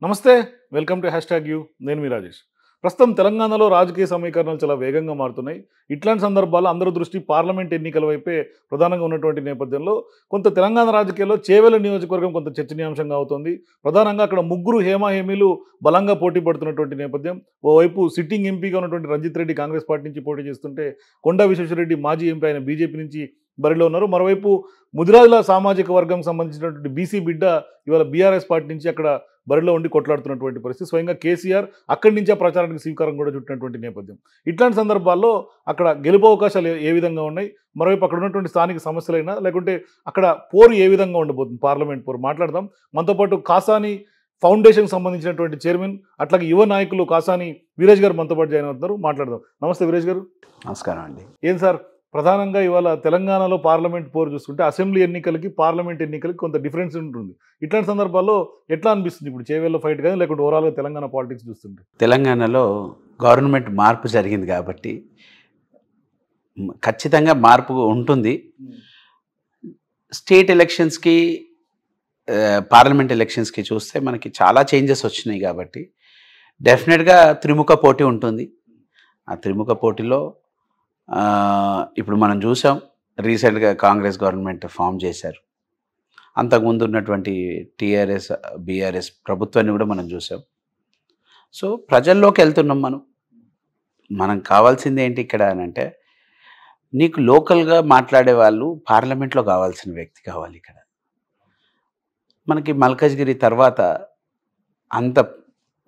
నమస్తే welcome to hash you నేను మీ రాజేష్. ప్రస్తుతం తెలంగాణలో రాజకీయ సమీకరణలు చాలా వేగంగా మారుతున్నాయి. ఇట్లాంటి సందర్భాల్లో అందరి దృష్టి పార్లమెంట్ ఎన్నికల వైపే ప్రధానంగా ఉన్నటువంటి నేపథ్యంలో కొంత తెలంగాణ రాజకీయాల్లో చేవెళ్ల నియోజకవర్గం కొంత చర్చనీయాంశంగా అవుతుంది. ప్రధానంగా అక్కడ ముగ్గురు హేమీలు బలంగా పోటీ పడుతున్నటువంటి నేపథ్యం. ఓవైపు సిట్టింగ్ ఎంపీగా ఉన్నటువంటి రంజిత్ రెడ్డి కాంగ్రెస్ పార్టీ నుంచి పోటీ చేస్తుంటే, కొండా విశ్వేశ్వరరెడ్డి మాజీ ఎంపీ ఆయన బీజేపీ నుంచి బరిలో ఉన్నారు. మరోవైపు ముదిరాజుల సామాజిక వర్గం సంబంధించినటువంటి బీసీ బిడ్డ ఇవాళ బీఆర్ఎస్ పార్టీ నుంచి అక్కడ బరిలో ఉండి కొట్లాడుతున్నటువంటి పరిస్థితి. స్వయంగా కేసీఆర్ అక్కడి నుంచే ప్రచారానికి స్వీకారం కూడా చుట్టినటువంటి నేపథ్యం. ఇట్లాంటి సందర్భాల్లో అక్కడ గెలుపు అవకాశాలు ఏ విధంగా ఉన్నాయి, మరోవైపు అక్కడ ఉన్నటువంటి స్థానిక సమస్యలైనా లేకుంటే అక్కడ పోరు ఏ విధంగా ఉండబోతుంది, పార్లమెంట్ పోరు మాట్లాడదాం. మనతో పాటు కాసాని ఫౌండేషన్ సంబంధించినటువంటి చైర్మన్ అట్లాగే యువ నాయకులు కాసాని వీరేష్ గారు మనతో పాటు జాయిన్ అవుతున్నారు. మాట్లాడదాం. నమస్తే వీరేష్ గారు. నమస్కారం అండి. ఏం సార్, ప్రధానంగా ఇవాళ తెలంగాణలో పార్లమెంట్ పోరు చూసుకుంటే అసెంబ్లీ ఎన్నికలకి పార్లమెంట్ ఎన్నికలకి కొంత డిఫరెన్స్ ఉంటుంది. ఇట్లాంటి సందర్భాల్లో ఎట్లా అనిపిస్తుంది ఇప్పుడు చేవేళ్ళ ఫైట్ కానీ లేకుంటే ఓవరాల్గా తెలంగాణ పాలిటిక్స్ చూస్తుంటే? తెలంగాణలో గవర్నమెంట్ మార్పు జరిగింది కాబట్టి ఖచ్చితంగా మార్పు ఉంటుంది. స్టేట్ ఎలక్షన్స్కి పార్లమెంట్ ఎలక్షన్స్కి చూస్తే మనకి చాలా చేంజెస్ వచ్చినాయి కాబట్టి డెఫినెట్గా త్రిముఖ పోటీ ఉంటుంది. ఆ త్రిముఖ పోటీలో ఇప్పుడు మనం చూసాం, రీసెంట్గా కాంగ్రెస్ గవర్నమెంట్ ఫామ్ చేశారు. అంతకుముందు ఉన్నటువంటి టీఆర్ఎస్ బీఆర్ఎస్ ప్రభుత్వాన్ని కూడా మనం చూసాం. సో ప్రజల్లోకి వెళ్తున్నాం. మనం కావాల్సింది ఏంటి ఇక్కడ అని అంటే, నీకు లోకల్గా మాట్లాడే వాళ్ళు పార్లమెంట్లో కావాల్సిన వ్యక్తి కావాలి. ఇక్కడ మనకి మల్కాజ్గిరి తర్వాత అంత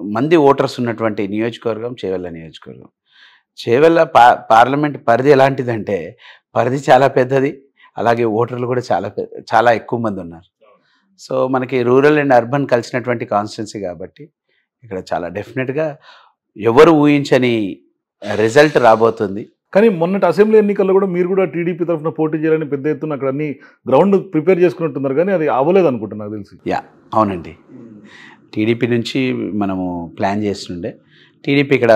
మంది ఓటర్స్ ఉన్నటువంటి నియోజకవర్గం చేవెళ్ళ నియోజకవర్గం. చేవెళ్ళ పార్లమెంట్ పరిధి ఎలాంటిదంటే, పరిధి చాలా పెద్దది, అలాగే ఓటర్లు కూడా చాలా ఎక్కువ మంది ఉన్నారు. సో మనకి రూరల్ అండ్ అర్బన్ కలిసినటువంటి కాన్స్టిట్యున్సీ కాబట్టి ఇక్కడ చాలా డెఫినెట్గా ఎవరు ఊహించని రిజల్ట్ రాబోతుంది. కానీ మొన్నటి అసెంబ్లీ ఎన్నికల్లో కూడా మీరు కూడా టీడీపీ తరఫున పోటీ చేయాలని పెద్ద ఎత్తున అక్కడ అన్ని గ్రౌండ్ ప్రిపేర్ చేసుకున్నట్టున్నారు, కానీ అది అవ్వలేదు అనుకుంటున్నా నాకు తెలిసి. అవునండి. టీడీపీ నుంచి మనము ప్లాన్ చేస్తుండే, టీడీపీ ఇక్కడ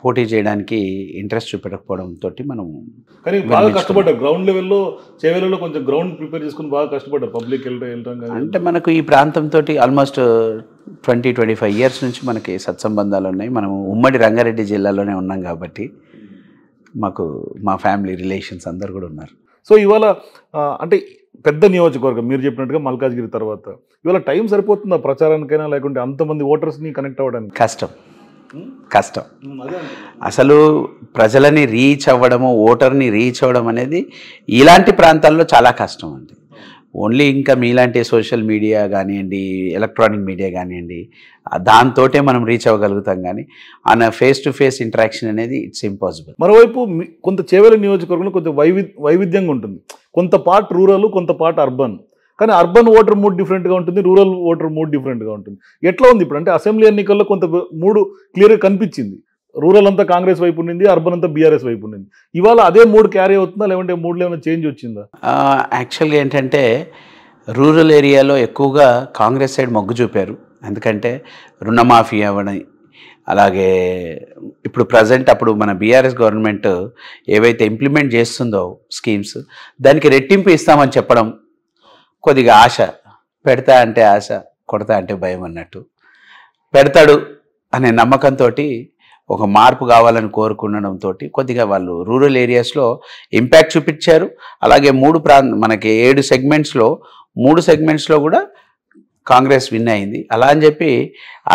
పోటీ చేయడానికి ఇంట్రెస్ట్ చూపెట్టకపోవడంతో మనం కానీ బాగా కష్టపడ్డారు గ్రౌండ్ లెవెల్లో. చేవేళ్ళలో కొంచెం గ్రౌండ్ ప్రిపేర్ చేసుకుని బాగా కష్టపడ్డారు పబ్లిక్ వెళ్ళటం. అంటే మనకు ఈ ప్రాంతంతో ఆల్మోస్ట్ 20-25 ఇయర్స్ నుంచి మనకి సత్సంబంధాలు ఉన్నాయి. మనం ఉమ్మడి రంగారెడ్డి జిల్లాలోనే ఉన్నాం కాబట్టి మాకు మా ఫ్యామిలీ రిలేషన్స్ అందరు కూడా ఉన్నారు. సో ఇవాళ అంటే పెద్ద నియోజకవర్గం మీరు చెప్పినట్టుగా మల్కాజ్గిరి తర్వాత ఇవాళ టైం సరిపోతుందా ప్రచారానికైనా, లేకుంటే అంతమంది ఓటర్స్ని కనెక్ట్ అవ్వడానికి? కష్టం. అసలు ప్రజలని రీచ్ అవ్వడము, ఓటర్ని రీచ్ అవ్వడం అనేది ఇలాంటి ప్రాంతాల్లో చాలా కష్టం అండి. ఓన్లీ ఇంకా మీలాంటి సోషల్ మీడియా కానివ్వండి, ఎలక్ట్రానిక్ మీడియా కానివ్వండి, దాంతోటే మనం రీచ్ అవ్వగలుగుతాం. కానీ on face to face interaction అనేది ఇట్స్ ఇంపాసిబుల్. మరోవైపు కొంత చేవేళ్ళ నియోజకవర్గంలో కొంత వైవిధ్యంగా ఉంటుంది. కొంత పార్ట్ రూరల్, కొంత పార్ట్ అర్బన్. కానీ అర్బన్ ఓటర్ మూడ్ డిఫరెంట్గా ఉంటుంది, రూరల్ ఓటర్ మూడ్ డిఫరెంట్గా ఉంటుంది. ఎట్లా ఉంది ఇప్పుడు అంటే అసెంబ్లీ ఎన్నికల్లో కొంత మూడు క్లియర్గా కనిపించింది. రూరల్ అంతా కాంగ్రెస్ వైపు ఉండింది, అర్బన్ అంతా బీఆర్ఎస్ వైపు ఉండింది. ఇవాళ అదే మూడు క్యారీ అవుతుందా, లేదంటే మూడులో ఏమైనా చేంజ్ వచ్చిందా? యాక్చువల్గా ఏంటంటే రూరల్ ఏరియాలో ఎక్కువగా కాంగ్రెస్ సైడ్ మొగ్గు చూపారు. ఎందుకంటే రుణమాఫీ అవ్వని, అలాగే ఇప్పుడు ప్రజెంట్ అప్పుడు మన బీఆర్ఎస్ గవర్నమెంట్ ఏవైతే ఇంప్లిమెంట్ చేస్తుందో స్కీమ్స్, దానికి రెట్టింపు ఇస్తామని చెప్పడం కొద్దిగా ఆశ. పెడతా అంటే ఆశ, కొడతా అంటే భయం అన్నట్టు. పెడతాడు అనే నమ్మకంతో, ఒక మార్పు కావాలని కోరుకునడంతో కొద్దిగా వాళ్ళు రూరల్ ఏరియాస్లో ఇంపాక్ట్ చూపించారు. అలాగే మనకి 7 సెగ్మెంట్స్లో 3 సెగ్మెంట్స్లో కూడా కాంగ్రెస్ విన్ అయింది. అలా అని చెప్పి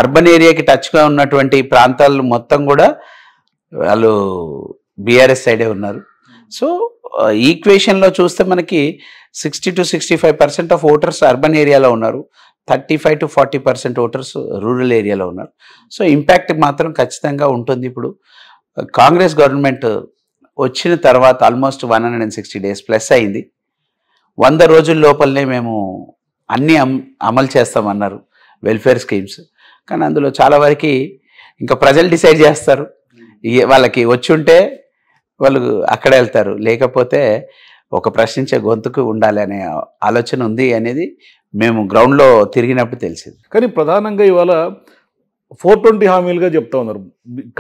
అర్బన్ ఏరియాకి టచ్గా ఉన్నటువంటి ప్రాంతాలు మొత్తం కూడా వాళ్ళు బీఆర్ఎస్ సైడే ఉన్నారు. సో ఈక్వేషన్లో చూస్తే మనకి 60-65% ఆఫ్ ఓటర్స్ అర్బన్ ఏరియాలో ఉన్నారు, 35-40% ఓటర్స్ రూరల్ ఏరియాలో ఉన్నారు. సో ఇంపాక్ట్ మాత్రం ఖచ్చితంగా ఉంటుంది. ఇప్పుడు కాంగ్రెస్ గవర్నమెంట్ వచ్చిన తర్వాత ఆల్మోస్ట్ 160 days ప్లస్ అయింది. 100 రోజుల లోపలనే మేము అన్నీ అమలు చేస్తామన్నారు వెల్ఫేర్ స్కీమ్స్. కానీ అందులో చాలా వరకు ఇంకా ప్రజలు డిసైడ్ చేస్తారు. వాళ్ళకి వచ్చి ఉంటే వాళ్ళు అక్కడ వెళ్తారు, లేకపోతే ఒక ప్రశ్నించే గొంతుకు ఉండాలి అనే ఆలోచన ఉంది అనేది మేము గ్రౌండ్లో తిరిగినప్పుడు తెలిసింది. కానీ ప్రధానంగా ఇవాళ 420 హామీలుగా చెప్తా ఉన్నారు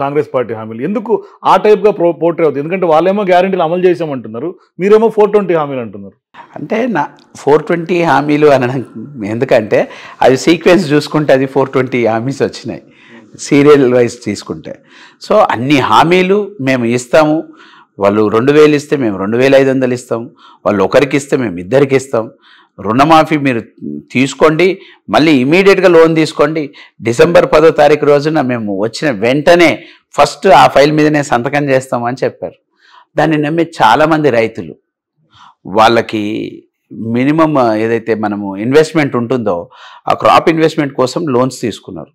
కాంగ్రెస్ పార్టీ హామీలు. ఎందుకు ఆ టైప్గా పోర్ట్రే అవుతుంది? ఎందుకంటే వాళ్ళేమో గ్యారెంటీలు అమలు చేసామంటున్నారు, మీరేమో 420 హామీలు అంటున్నారు. అంటే 420 హామీలు అనడం ఎందుకంటే అది సీక్వెన్స్ చూసుకుంటే అది 420 హామీస్ వచ్చినాయి సీరియల్ వైజ్ తీసుకుంటే. సో అన్ని హామీలు మేము ఇస్తాము, వాళ్ళు 2000 ఇస్తే మేము 2500 ఇస్తాం, వాళ్ళు ఒకరికి ఇస్తే మేము ఇద్దరికి ఇస్తాం, రుణమాఫీ మీరు తీసుకోండి, మళ్ళీ ఇమీడియట్గా లోన్ తీసుకోండి, డిసెంబర్ 10వ తారీఖు రోజున మేము వచ్చిన వెంటనే ఫస్ట్ ఆ ఫైల్ మీదనే సంతకం చేస్తామని చెప్పారు. దాన్ని నమ్మి చాలామంది రైతులు వాళ్ళకి మినిమం ఏదైతే మనము ఇన్వెస్ట్మెంట్ ఉంటుందో ఆ క్రాప్ ఇన్వెస్ట్మెంట్ కోసం లోన్స్ తీసుకున్నారు.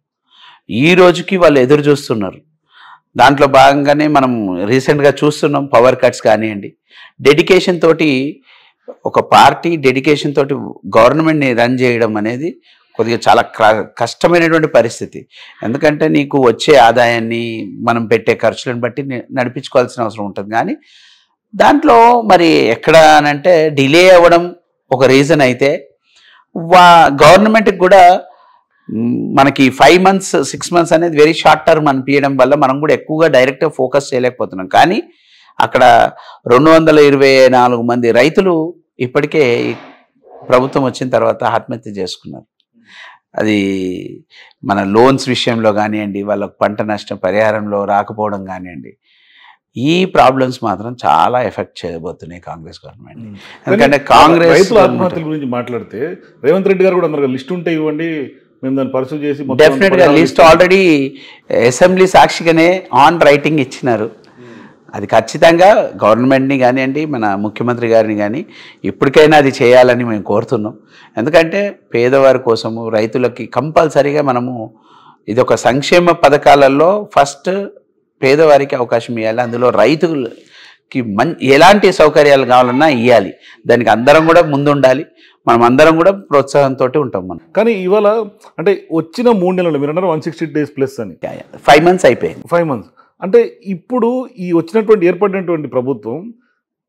ఈ రోజుకి వాళ్ళు ఎదురు చూస్తున్నారు. దాంట్లో భాగంగానే మనం రీసెంట్గా చూస్తున్నాం పవర్ కట్స్ కానివ్వండి. డెడికేషన్ తోటి ఒక పార్టీ డెడికేషన్ తోటి గవర్నమెంట్ని రన్ చేయడం అనేది కొద్దిగా చాలా కష్టమైనటువంటి పరిస్థితి. ఎందుకంటే నీకు వచ్చే ఆదాయాన్ని మనం పెట్టే ఖర్చులను బట్టి నడిపించుకోవాల్సిన అవసరం ఉంటుంది. కానీ దాంట్లో మరి ఎక్కడ అనంటే డిలే అవ్వడం ఒక రీజన్ అయితే, గవర్నమెంట్కి కూడా మనకి 5 months 6 months అనేది వెరీ షార్ట్ టర్మ్ అనిపించడం వల్ల మనం కూడా ఎక్కువగా డైరెక్ట్గా ఫోకస్ చేయలేకపోతున్నాం. కానీ అక్కడ 224 మంది రైతులు ఇప్పటికే ప్రభుత్వం వచ్చిన తర్వాత ఆత్మహత్య చేసుకున్నారు. అది మన లోన్స్ విషయంలో కానివ్వండి, వాళ్ళకు పంట నష్టం పరిహారంలో రాకపోవడం కానివ్వండి, ఈ ప్రాబ్లమ్స్ మాత్రం చాలా ఎఫెక్ట్ చేయబోతున్నాయి కాంగ్రెస్ గవర్నమెంట్. ఎందుకంటే కాంగ్రెస్ రైతుల ఆత్మహత్యల గురించి మాట్లాడితే రేవంత్ రెడ్డి గారు కూడా అన్నారు లిస్ట్ ఉంటే ఇవ్వండి, మేము దాన్ని పరిశీలి చేసి డెఫినెట్గా లిస్ట్ ఆల్రెడీ అసెంబ్లీ సాక్షిగానే ఆన్ రైటింగ్ ఇచ్చినారు. అది ఖచ్చితంగా గవర్నమెంట్ని కానివ్వండి, మన ముఖ్యమంత్రి గారిని కానీ ఇప్పటికైనా అది చేయాలని మేము కోరుతున్నాం. ఎందుకంటే పేదవారి కోసము రైతులకి కంపల్సరీగా మనము ఇది ఒక సంక్షేమ పథకాలలో ఫస్ట్ పేదవారికి అవకాశం ఇవ్వాలి. అందులో రైతులకి ఎలాంటి సౌకర్యాలు కావాలన్నా ఇవ్వాలి. దానికి అందరం కూడా ముందుండాలి, మనం అందరం కూడా ప్రోత్సాహంతో ఉంటాం. మనం కానీ ఇవాళ అంటే వచ్చిన 3 నెలలు మీరు అన్నారు 160 days ప్లస్ అని, 5 months అయిపోయింది. 5 months అంటే ఇప్పుడు ఈ వచ్చినటువంటి ఏర్పడినటువంటి ప్రభుత్వం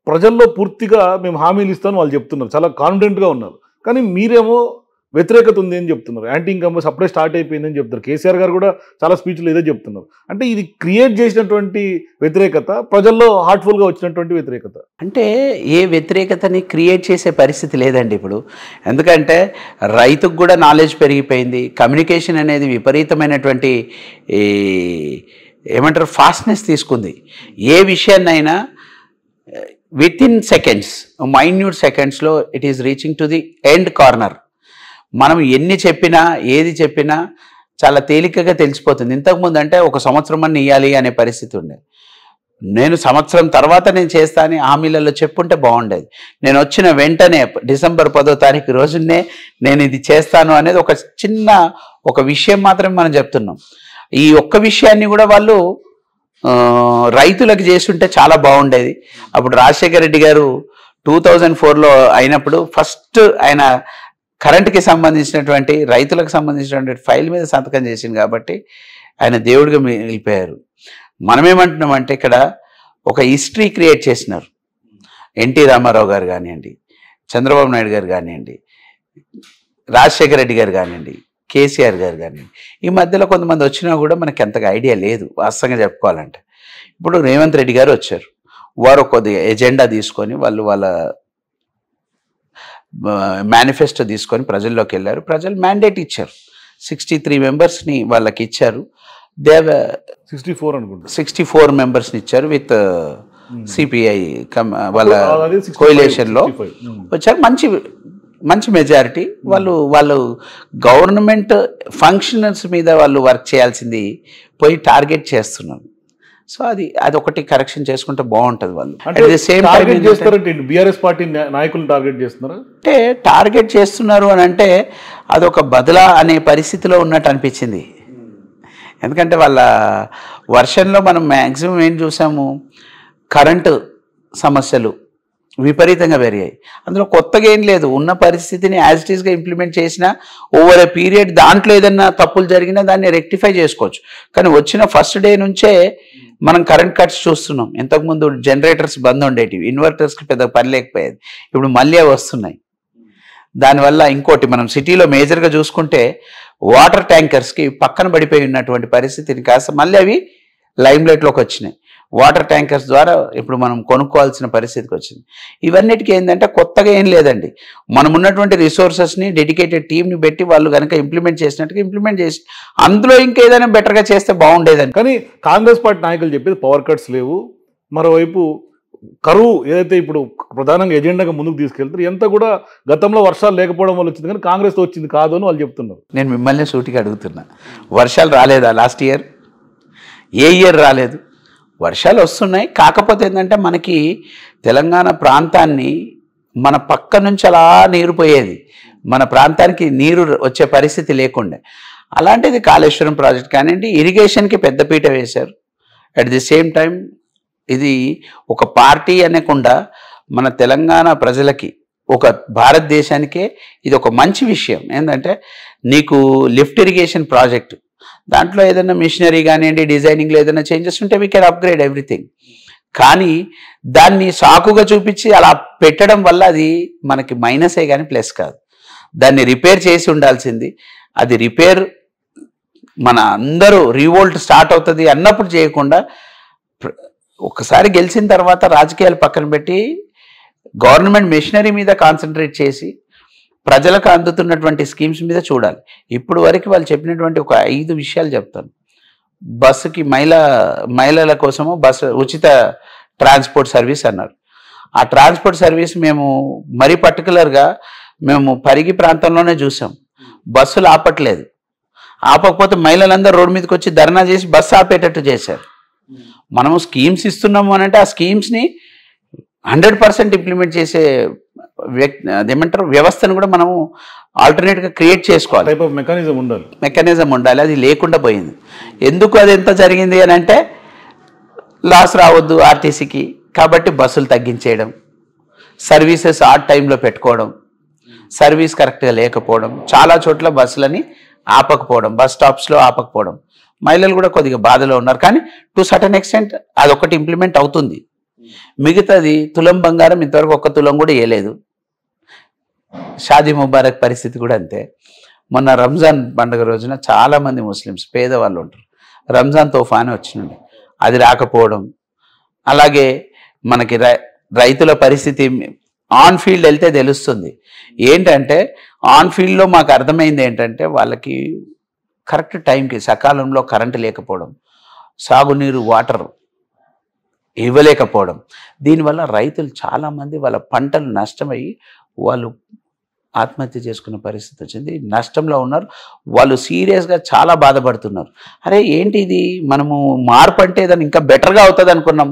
ప్రజల్లో పూర్తిగా మేము హామీలు ఇస్తామని వాళ్ళు చెప్తున్నారు, చాలా కాన్ఫిడెంట్గా ఉన్నారు. కానీ మీరేమో వ్యతిరేకత ఉంది అని చెప్తున్నారు, యాంటీ ఇన్కంబెన్స్ అప్పుడే స్టార్ట్ అయిపోయిందని చెప్తారు. కేసీఆర్ గారు కూడా చాలా స్పీచ్లు ఇదే చెప్తున్నారు. అంటే ఇది క్రియేట్ చేసినటువంటి వ్యతిరేకత, ప్రజల్లో హార్ట్ఫుల్గా వచ్చినటువంటి వ్యతిరేకత. అంటే ఏ వ్యతిరేకతని క్రియేట్ చేసే పరిస్థితి లేదండి ఇప్పుడు. ఎందుకంటే రైతుకు కూడా నాలెడ్జ్ పెరిగిపోయింది, కమ్యూనికేషన్ అనేది విపరీతమైనటువంటి ఏమంటారు ఫాస్ట్నెస్ తీసుకుంది. ఏ విషయాన్నైనా విత్ ఇన్ సెకండ్స్, మైన్యూట్ సెకండ్స్లో it is reaching to the end corner. మనం ఎన్ని చెప్పినా ఏది చెప్పినా చాలా తేలికగా తెలిసిపోతుంది. ఇంతకుముందు అంటే 1 సంవత్సరం అని ఇవ్వాలి అనే పరిస్థితి ఉండేది. నేను సంవత్సరం తర్వాత నేను చేస్తా అని హామీలలో చెప్పుంటే బాగుండేది. నేను వచ్చిన వెంటనే డిసెంబర్ 10వ తారీఖు రోజునే నేను ఇది చేస్తాను అనేది ఒక విషయం మాత్రమే మనం చెప్తున్నాం. ఈ ఒక్క విషయాన్ని కూడా వాళ్ళు రైతులకు చేస్తుంటే చాలా బాగుండేది. అప్పుడు రాజశేఖర రెడ్డి గారు 2004లో అయినప్పుడు ఫస్ట్ ఆయన కరెంటుకి సంబంధించినటువంటి రైతులకు సంబంధించినటువంటి ఫైల్ మీద సంతకం చేసింది కాబట్టి ఆయన దేవుడిగా మిగిలిపోయారు. మనమేమంటున్నామంటే ఇక్కడ ఒక హిస్టరీ క్రియేట్ చేసినారు. ఎన్టీ రామారావు గారు కానివ్వండి, చంద్రబాబు నాయుడు గారు కానివ్వండి, రాజశేఖర రెడ్డి గారు కానివ్వండి, కేసీఆర్ గారు కానివ్వండి. ఈ మధ్యలో కొంతమంది వచ్చినా కూడా మనకి అంతగా ఐడియా లేదు వాస్తవంగా చెప్పుకోవాలంటే. ఇప్పుడు రేవంత్ రెడ్డి గారు వచ్చారు, వారు కొద్దిగా ఎజెండా తీసుకొని వాళ్ళ మేనిఫెస్టో తీసుకొని ప్రజల్లోకి వెళ్ళారు. ప్రజలు మ్యాండేట్ ఇచ్చారు, 63 మెంబర్స్ని వాళ్ళకి ఇచ్చారు. 64 మెంబర్స్ని ఇచ్చారు విత్ సిపిఐ వాళ్ళ కోయిలేషన్లో వచ్చారు. మంచి మెజారిటీ. వాళ్ళు గవర్నమెంట్ ఫంక్షనర్స్ మీద వాళ్ళు వర్క్ చేయాల్సింది పోయి టార్గెట్ చేస్తున్నారు. సో అది ఒకటి కరెక్షన్ చేసుకుంటే బాగుంటుంది. వాళ్ళు బీఆర్ఎస్ పార్టీ నాయకులు టార్గెట్ చేస్తున్నారు అంటే టార్గెట్ చేస్తున్నారు అని అంటే అదొక బదలా అనే పరిస్థితిలో ఉన్నట్టు అనిపించింది. ఎందుకంటే వాళ్ళ వర్షన్లో మనం మ్యాక్సిమం ఏం చూసాము, కరెంటు సమస్యలు విపరీతంగా పెరిగాయి. అందులో కొత్తగా ఏం లేదు, ఉన్న పరిస్థితిని యాజ్ ఇట్ ఈస్గా ఇంప్లిమెంట్ చేసినా ఓవర్ ఏ పీరియడ్ దాంట్లో ఏదన్నా తప్పులు జరిగినా దాన్ని రెక్టిఫై చేసుకోవచ్చు. కానీ వచ్చిన ఫస్ట్ డే నుంచే మనం కరెంట్ కట్స్ చూస్తున్నాం. ఇంతకుముందు జనరేటర్స్ బంద్ ఉండేటివి, ఇన్వర్టర్స్కి పెద్ద పని లేకపోయేది, ఇప్పుడు మళ్ళీ వస్తున్నాయి. దానివల్ల ఇంకోటి మనం సిటీలో మేజర్గా చూసుకుంటే వాటర్ ట్యాంకర్స్కి పక్కన పడిపోయి ఉన్నటువంటి పరిస్థితిని కాస్త మళ్ళీ అవి లైమ్లైట్లోకి వచ్చినాయి. వాటర్ ట్యాంకర్స్ ద్వారా ఇప్పుడు మనం కొనుక్కోవాల్సిన పరిస్థితికి వచ్చింది. ఇవన్నిటికీ ఏంటంటే కొత్తగా ఏం లేదండి, మనం ఉన్నటువంటి రిసోర్సెస్ని డెడికేటెడ్ టీంని పెట్టి వాళ్ళు కనుక ఇంప్లిమెంట్ చేసినట్టుగా ఇంప్లిమెంట్ చేసి అందులో ఇంకేదైనా బెటర్గా చేస్తే బాగుండేదండి. కానీ కాంగ్రెస్ పార్టీ నాయకులు చెప్పేది పవర్ కట్స్ లేవు, మరోవైపు కరువు ఏదైతే ఇప్పుడు ప్రధానంగా ఎజెండాగా ముందుకు తీసుకెళ్తారు ఎంత కూడా గతంలో వర్షాలు లేకపోవడం వల్ల వచ్చింది, కానీ కాంగ్రెస్తో వచ్చింది కాదు అని వాళ్ళు చెప్తున్నారు. నేను మిమ్మల్ని సూటిగా అడుగుతున్నా, వర్షాలు రాలేదా లాస్ట్ ఇయర్? ఏ ఇయర్ రాలేదు? వర్షాలు వస్తున్నాయి. కాకపోతే ఏంటంటే మనకి తెలంగాణ ప్రాంతాన్ని మన పక్క నుంచి అలా నీరు పోయేది, మన ప్రాంతానికి నీరు వచ్చే పరిస్థితి లేకుండే. అలాంటిది కాళేశ్వరం ప్రాజెక్ట్ కానివ్వండి, ఇరిగేషన్కి పెద్దపీట వేశారు. అట్ ది సేమ్ టైం ఇది ఒక పార్టీ అనకుండా మన తెలంగాణ ప్రజలకి, ఒక భారతదేశానికే ఇది ఒక మంచి విషయం. ఏంటంటే నీకు లిఫ్ట్ ఇరిగేషన్ ప్రాజెక్టు, దాంట్లో ఏదైనా మిషనరీ కానివ్వండి, డిజైనింగ్లో ఏదైనా చేంజెస్ ఉంటే వీ కెన్ అప్గ్రేడ్ ఎవ్రీథింగ్. కానీ దాన్ని సాకుగా చూపించి అలా పెట్టడం వల్ల అది మనకి మైనసే కానీ ప్లస్ కాదు. దాన్ని రిపేర్ చేసి ఉండాల్సింది. అది రిపేర్ మన అందరూ రీవోల్ట్ స్టార్ట్ అవుతుంది అన్నప్పుడు చేయకుండా ఒకసారి గెలిచిన తర్వాత రాజకీయాలు పక్కన పెట్టి గవర్నమెంట్ మిషనరీ మీద కాన్సన్ట్రేట్ చేసి ప్రజలకు అందుతున్నటువంటి స్కీమ్స్ మీద చూడాలి. ఇప్పుడు వరకు వాళ్ళు చెప్పినటువంటి ఒక 5 విషయాలు చెప్తాను. బస్సుకి మహిళల కోసము బస్సు ఉచిత ట్రాన్స్పోర్ట్ సర్వీస్ అన్నారు. ఆ ట్రాన్స్పోర్ట్ సర్వీస్ మేము మరీ పర్టికులర్గా మేము పరిగి ప్రాంతంలోనే చూసాం. బస్సులు ఆపట్లేదు. ఆపకపోతే మహిళలందరూ రోడ్డు మీదకి వచ్చి ధర్నా చేసి బస్సు ఆపేటట్టు చేశారు. మనము స్కీమ్స్ ఇస్తున్నాము అని అంటే ఆ స్కీమ్స్ని 100% ఇంప్లిమెంట్ చేసే అదేమంటారు వ్యవస్థను కూడా మనము ఆల్టర్నేట్గా క్రియేట్ చేసుకోవాలి. టైప్ ఆఫ్ మెకానిజం ఉండాలి. అది లేకుండా పోయింది. ఎందుకు అది ఎంత జరిగింది అని అంటే లాస్ రావద్దు ఆర్టీసీకి కాబట్టి బస్సులు తగ్గించేయడం, సర్వీసెస్ ఆడ్ టైంలో పెట్టుకోవడం, సర్వీస్ కరెక్ట్గా లేకపోవడం, చాలా చోట్ల బస్సులని ఆపకపోవడం, బస్ స్టాప్స్లో ఆపకపోవడం. మహిళలు కూడా కొద్దిగా బాధలో ఉన్నారు. కానీ టు సర్టన్ ఎక్స్టెంట్ అదొకటి ఇంప్లిమెంట్ అవుతుంది. మిగతాది తులం బంగారం ఇంతవరకు 1 తులం కూడా వేయలేదు. షాదీ ముబారక్ పరిస్థితి కూడా అంతే. మొన్న రంజాన్ పండుగ రోజున చాలామంది ముస్లిమ్స్ పేదవాళ్ళు ఉంటారు, రంజాన్ తోఫానే వచ్చినండి, అది రాకపోవడం. అలాగే మనకి రైతుల పరిస్థితి ఆన్ ఫీల్డ్ వెళ్తే తెలుస్తుంది. ఏంటంటే ఆన్ ఫీల్డ్లో మాకు అర్థమైంది ఏంటంటే వాళ్ళకి కరెక్ట్ టైంకి సకాలంలో కరెంటు లేకపోవడం, సాగునీరు వాటర్ ఇవ్వలేకపోవడం. దీనివల్ల రైతులు చాలామంది వాళ్ళ పంటలు నష్టమయ్యి వాళ్ళు ఆత్మహత్య చేసుకునే పరిస్థితి వచ్చింది. నష్టంలో ఉన్నారు. వాళ్ళు సీరియస్గా చాలా బాధపడుతున్నారు. అరే ఏంటి ఇది, మనము మార్పు అంటే దాన్ని ఇంకా బెటర్గా అవుతుంది అనుకున్నాం,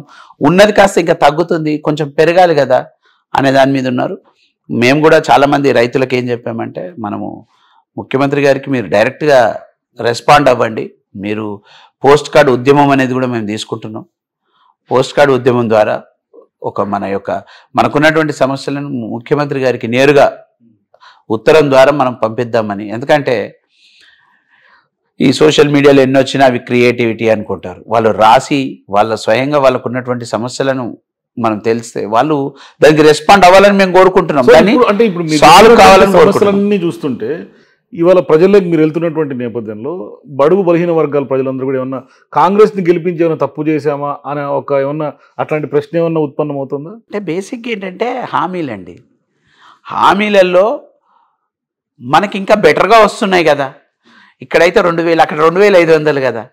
ఉన్నది కాస్త ఇంకా తగ్గుతుంది, కొంచెం పెరగాలి కదా అనే దాని మీద ఉన్నారు. మేము కూడా చాలామంది రైతులకు ఏం చెప్పామంటే, మనము ముఖ్యమంత్రి గారికి మీరు డైరెక్ట్గా రెస్పాండ్ అవ్వండి, మీరు పోస్ట్ కార్డు ఉద్యమం అనేది కూడా మేము తీసుకుంటున్నాం. పోస్ట్ కార్డు ఉద్యమం ద్వారా మనకున్నటువంటి సమస్యలను ముఖ్యమంత్రి గారికి నేరుగా ఉత్తరం ద్వారా మనం పంపిద్దామని. ఎందుకంటే ఈ సోషల్ మీడియాలో ఎన్ని వచ్చినా అవి క్రియేటివిటీ అనుకుంటారు. వాళ్ళు రాసి వాళ్ళ స్వయంగా వాళ్ళకు ఉన్నటువంటి సమస్యలను మనం తెలిస్తే వాళ్ళు దానికి రెస్పాండ్ అవ్వాలని మేము కోరుకుంటున్నాం. కానీ అంటే ఇప్పుడు సాల్వ్ కావాలని సమస్యలన్నీ చూస్తుంటే ఇవాళ ప్రజల్లోకి మీరు వెళ్తున్నటువంటి నేపథ్యంలో బడుగు బలహీన వర్గాల ప్రజలందరూ కూడా ఏమన్నా కాంగ్రెస్ని గెలిపించి ఏమైనా తప్పు చేశామా అనే ఒక ఏమన్నా అట్లాంటి ప్రశ్న ఏమన్నా ఉత్పన్నమవుతుందా? అంటే బేసిక్ ఏంటంటే హామీలండి. హామీలలో మనకి ఇంకా బెటర్గా వస్తున్నాయి కదా. ఇక్కడైతే 2000, అక్కడ 2500 కదా.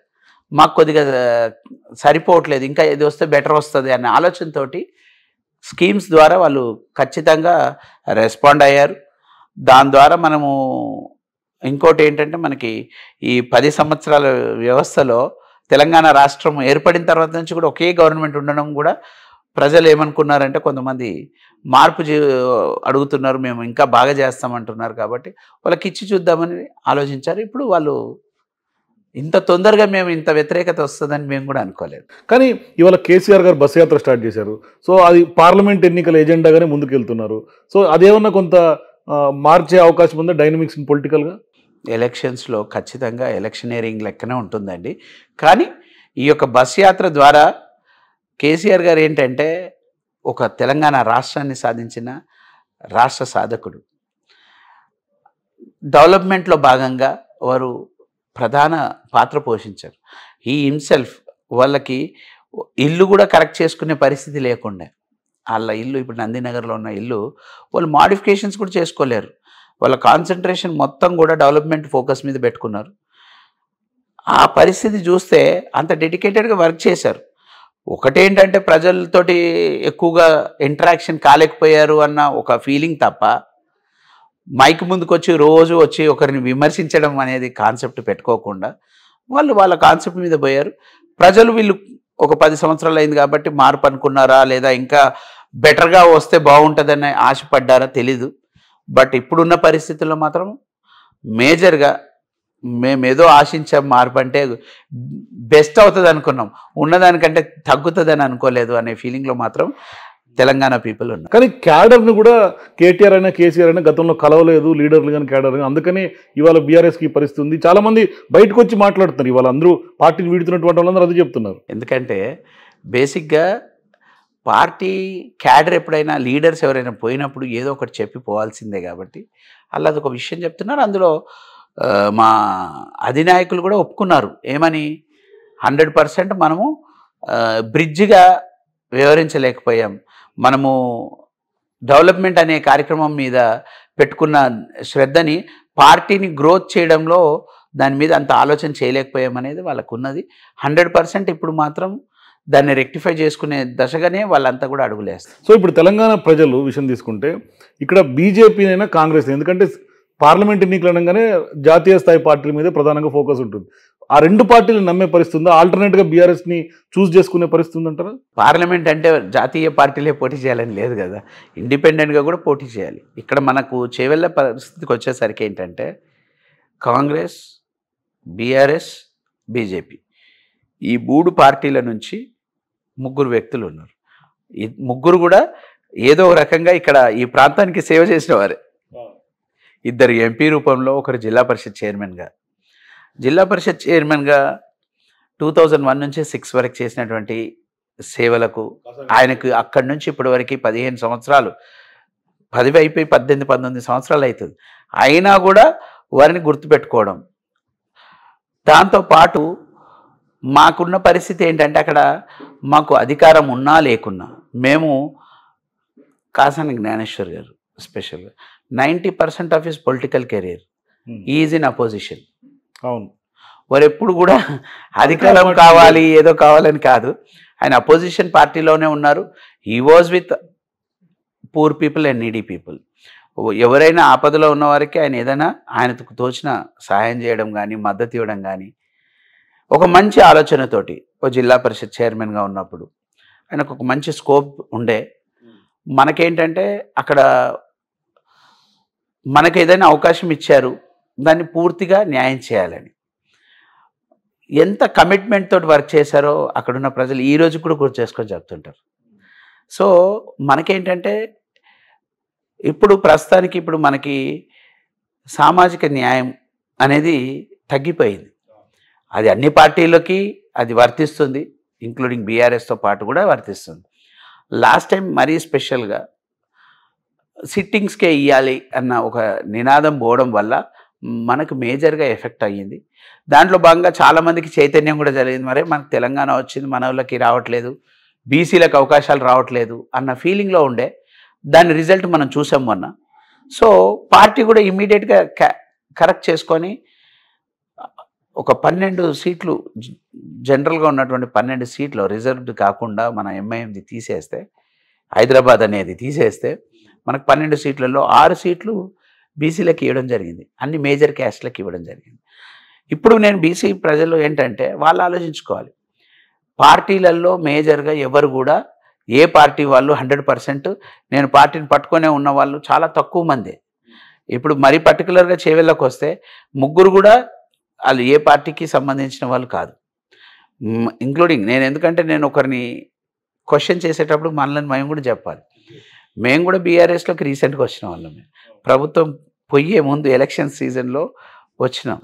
మాకు కొద్దిగా సరిపోవట్లేదు, ఇంకా ఇది వస్తే బెటర్ వస్తుంది అనే ఆలోచనతోటి స్కీమ్స్ ద్వారా వాళ్ళు ఖచ్చితంగా రెస్పాండ్ అయ్యారు. దాని ద్వారా మనము ఇంకోటి ఏంటంటే మనకి ఈ 10 సంవత్సరాల వ్యవస్థలో తెలంగాణ రాష్ట్రం ఏర్పడిన తర్వాత నుంచి కూడా ఒకే గవర్నమెంట్ ఉండడం కూడా ప్రజలు ఏమనుకున్నారంటే కొంతమంది మార్పు అడుగుతున్నారు, మేము ఇంకా బాగా చేస్తామంటున్నారు. కాబట్టి వాళ్ళకి ఇచ్చి చూద్దామని ఆలోచించారు. ఇప్పుడు వాళ్ళు ఇంత తొందరగా మేము ఇంత వ్యతిరేకత వస్తుందని మేము కూడా అనుకోలేదు. కానీ ఇవాళ కేసీఆర్ గారు బస్ యాత్ర స్టార్ట్ చేశారు. సో అది పార్లమెంట్ ఎన్నికల ఎజెండాగానే ముందుకు వెళ్తున్నారు. సో అదేమన్నా కొంత మార్చే అవకాశం ఉందా డైనమిక్స్ పొలిటికల్గా? ఎలక్షన్స్లో ఖచ్చితంగా ఎలక్షనీరింగ్ లెక్కనే ఉంటుందండి. కానీ ఈ యొక్క బస్ యాత్ర ద్వారా కేసీఆర్ గారు ఏంటంటే ఒక తెలంగాణ రాష్ట్రాన్ని సాధించిన రాష్ట్ర సాధకుడు. డెవలప్మెంట్లో భాగంగా వారు ప్రధాన పాత్ర పోషించారు. ఈ హిమ్సెల్ఫ్ వాళ్ళకి ఇల్లు కూడా కరెక్ట్ చేసుకునే పరిస్థితి లేకుండా, వాళ్ళ ఇల్లు ఇప్పుడు నందినగర్లో ఉన్న ఇల్లు వాళ్ళు మాడిఫికేషన్స్ కూడా చేసుకోలేరు. వాళ్ళ కాన్సన్ట్రేషన్ మొత్తం కూడా డెవలప్మెంట్ ఫోకస్ మీద పెట్టుకున్నారు. ఆ పరిస్థితి చూస్తే అంత డెడికేటెడ్గా వర్క్ చేశారు. ఒకటేంటంటే ప్రజలతోటి ఎక్కువగా ఇంటరాక్షన్ కాలేకపోయారు అన్న ఒక ఫీలింగ్ తప్ప, మైక్ ముందుకు వచ్చి రోజు వచ్చి ఒకరిని విమర్శించడం అనేది కాన్సెప్ట్ పెట్టుకోకుండా వాళ్ళు వాళ్ళ కాన్సెప్ట్ మీద పోయారు. ప్రజలు వీళ్ళు ఒక 10 సంవత్సరాలు అయింది కాబట్టి మార్పు అనుకున్నారా, లేదా ఇంకా బెటర్గా వస్తే బాగుంటుందని ఆశపడ్డారా తెలీదు. బట్ ఇప్పుడున్న పరిస్థితుల్లో మాత్రం మేజర్గా మేమేదో ఆశించాం, మార్పు అంటే బెస్ట్ అవుతుంది అనుకున్నాం, ఉన్నదానికంటే తగ్గుతుందని అనుకోలేదు అనే ఫీలింగ్లో మాత్రం తెలంగాణ పీపుల్ ఉన్నారు. కానీ క్యాడర్ని కూడా కేటీఆర్ అయినా కేసీఆర్ అయినా గతంలో కలవలేదు లీడర్లు కానీ క్యాడర్ కానీ, అందుకని ఇవాళ బీఆర్ఎస్కి ఈ పరిస్థితి ఉంది. చాలామంది బయటకు వచ్చి మాట్లాడుతున్నారు, ఇవాళ అందరూ పార్టీని వీడుతున్నటువంటి వాళ్ళందరూ అది చెప్తున్నారు. ఎందుకంటే బేసిక్గా పార్టీ క్యాడర్ ఎప్పుడైనా లీడర్స్ ఎవరైనా పోయినప్పుడు ఏదో ఒకటి చెప్పి పోవాల్సిందే కాబట్టి అలా అదొక విషయం చెప్తున్నారు. అందులో మా అధినాయకులు కూడా ఒప్పుకున్నారు. ఏమని 100% మనము బ్రిడ్జిగా వివరించలేకపోయాం, మనము డెవలప్మెంట్ అనే కార్యక్రమం మీద పెట్టుకున్న శ్రద్ధని పార్టీని గ్రోత్ చేయడంలో దాని మీద అంత ఆలోచన చేయలేకపోయాం అనేది వాళ్ళకు ఉన్నది. 100% ఇప్పుడు మాత్రం దాన్ని రెక్టిఫై చేసుకునే దశగానే వాళ్ళంతా కూడా అడుగులేస్తారు. సో ఇప్పుడు తెలంగాణ ప్రజలు విషయం తీసుకుంటే ఇక్కడ బీజేపీనైనా కాంగ్రెస్, ఎందుకంటే పార్లమెంట్ ఎన్నికలు అనగానే జాతీయ స్థాయి పార్టీల మీద ప్రధానంగా ఫోకస్ ఉంటుంది. ఆ రెండు పార్టీలు నమ్మే పరిస్థితి ఉందా? ఆల్టర్నేట్గా బీఆర్ఎస్ని చూస్ చేసుకునే పరిస్థితి ఉందంటారా? పార్లమెంట్ అంటే జాతీయ పార్టీలే పోటీ చేయాలని లేదు కదా, ఇండిపెండెంట్గా కూడా పోటీ చేయాలి. ఇక్కడ మనకు చేవెళ్ళ పరిస్థితికి వచ్చేసరికి ఏంటంటే కాంగ్రెస్, బీఆర్ఎస్, బీజేపీ ఈ 3 పార్టీల నుంచి 3 వ్యక్తులు ఉన్నారు. ఈ 3 కూడా ఏదో ఒక రకంగా ఇక్కడ ఈ ప్రాంతానికి సేవ చేసిన వారే. 2 ఎంపీ రూపంలో, ఒకరు జిల్లా పరిషత్ చైర్మన్గా. జిల్లా పరిషత్ చైర్మన్గా 2001 నుంచి 6 వరకు చేసినటువంటి సేవలకు ఆయనకు అక్కడి నుంచి ఇప్పటి వరకు 15 సంవత్సరాలు, 10 అయిపోయి 18, 19 సంవత్సరాలు అవుతుంది. అయినా కూడా వారిని గుర్తుపెట్టుకోవడం. దాంతోపాటు మాకున్న పరిస్థితి ఏంటంటే అక్కడ మాకు అధికారం ఉన్నా లేకున్నా మేము కాసాని జ్ఞానేశ్వర్ గారు స్పెషల్గా 90% of his political career is in opposition. అవును, వారు ఎప్పుడు కూడా అధికారం కావాలి ఏదో కావాలని కాదు, ఆయన అపోజిషన్ పార్టీలోనే ఉన్నారు. He was with poor people and needy people. ఎవరైనా ఆపదలో ఉన్న వారికి ఆయన ఏదైనా ఆయనకు తోచిన సహాయం చేయడం కానీ, మద్దతు ఇవ్వడం కానీ, ఒక మంచి ఆలోచనతోటి ఒక జిల్లా పరిషత్ చైర్మన్గా ఉన్నప్పుడు ఆయనకు ఒక మంచి స్కోప్ ఉండే. మనకేంటంటే అక్కడ మనకు ఏదైనా అవకాశం ఇచ్చారు, దాన్ని పూర్తిగా న్యాయం చేయాలని ఎంత కమిట్మెంట్ తోటి వర్క్ చేశారో అక్కడున్న ప్రజలు ఈ రోజు కూడా గుర్తు చేసుకొని చెప్తుంటారు. సో మనకేంటంటే ఇప్పుడు ప్రస్తుతానికి ఇప్పుడు మనకి సామాజిక న్యాయం అనేది తగ్గిపోయింది. అది అన్ని పార్టీలకి అది వర్తిస్తుంది, ఇంక్లూడింగ్ బీఆర్ఎస్తో పాటు కూడా వర్తిస్తుంది. లాస్ట్ టైం మరీ స్పెషల్గా సిట్టింగ్స్కే ఇవ్వాలి అన్న ఒక నినాదం పోవడం వల్ల మనకు మేజర్గా ఎఫెక్ట్ అయ్యింది. దాంట్లో భాగంగా చాలామందికి చైతన్యం కూడా జరిగింది. మరి మనకు తెలంగాణ వచ్చింది, మన వాళ్ళకి రావట్లేదు, బీసీలకు అవకాశాలు రావట్లేదు అన్న ఫీలింగ్లో ఉండే. దాని రిజల్ట్ మనం చూసాం మొన్న. సో పార్టీ కూడా ఇమ్మీడియట్గా కరెక్ట్ చేసుకొని ఒక 12 సీట్లు జనరల్గా ఉన్నటువంటి 12 సీట్లు రిజర్వ్డ్ కాకుండా మన ఎంఐఎంది తీసేస్తే, హైదరాబాద్ అనేది తీసేస్తే మనకు 12 సీట్లలో 6 సీట్లు బీసీలకు ఇవ్వడం జరిగింది, అన్ని మేజర్ క్యాస్ట్లకు ఇవ్వడం జరిగింది. ఇప్పుడు నేను బీసీ ప్రజలు ఏంటంటే వాళ్ళు ఆలోచించుకోవాలి, పార్టీలలో మేజర్గా ఎవరు కూడా ఏ పార్టీ వాళ్ళు 100% నేను పార్టీని పట్టుకొనే ఉన్న వాళ్ళు చాలా తక్కువ మందే. ఇప్పుడు మరీ పర్టికులర్గా చేవెళ్ళకి వస్తే 3 కూడా వాళ్ళు ఏ పార్టీకి సంబంధించిన వాళ్ళు కాదు, ఇంక్లూడింగ్ నేను. ఎందుకంటే నేను ఒకరిని క్వశ్చన్ చేసేటప్పుడు మనల్ని మేము కూడా చెప్పాలి. మేము కూడా బీఆర్ఎస్లోకి రీసెంట్గా వచ్చిన వాళ్ళం. ప్రభుత్వం పోయే ముందు ఎలక్షన్ సీజన్లో వచ్చినాం.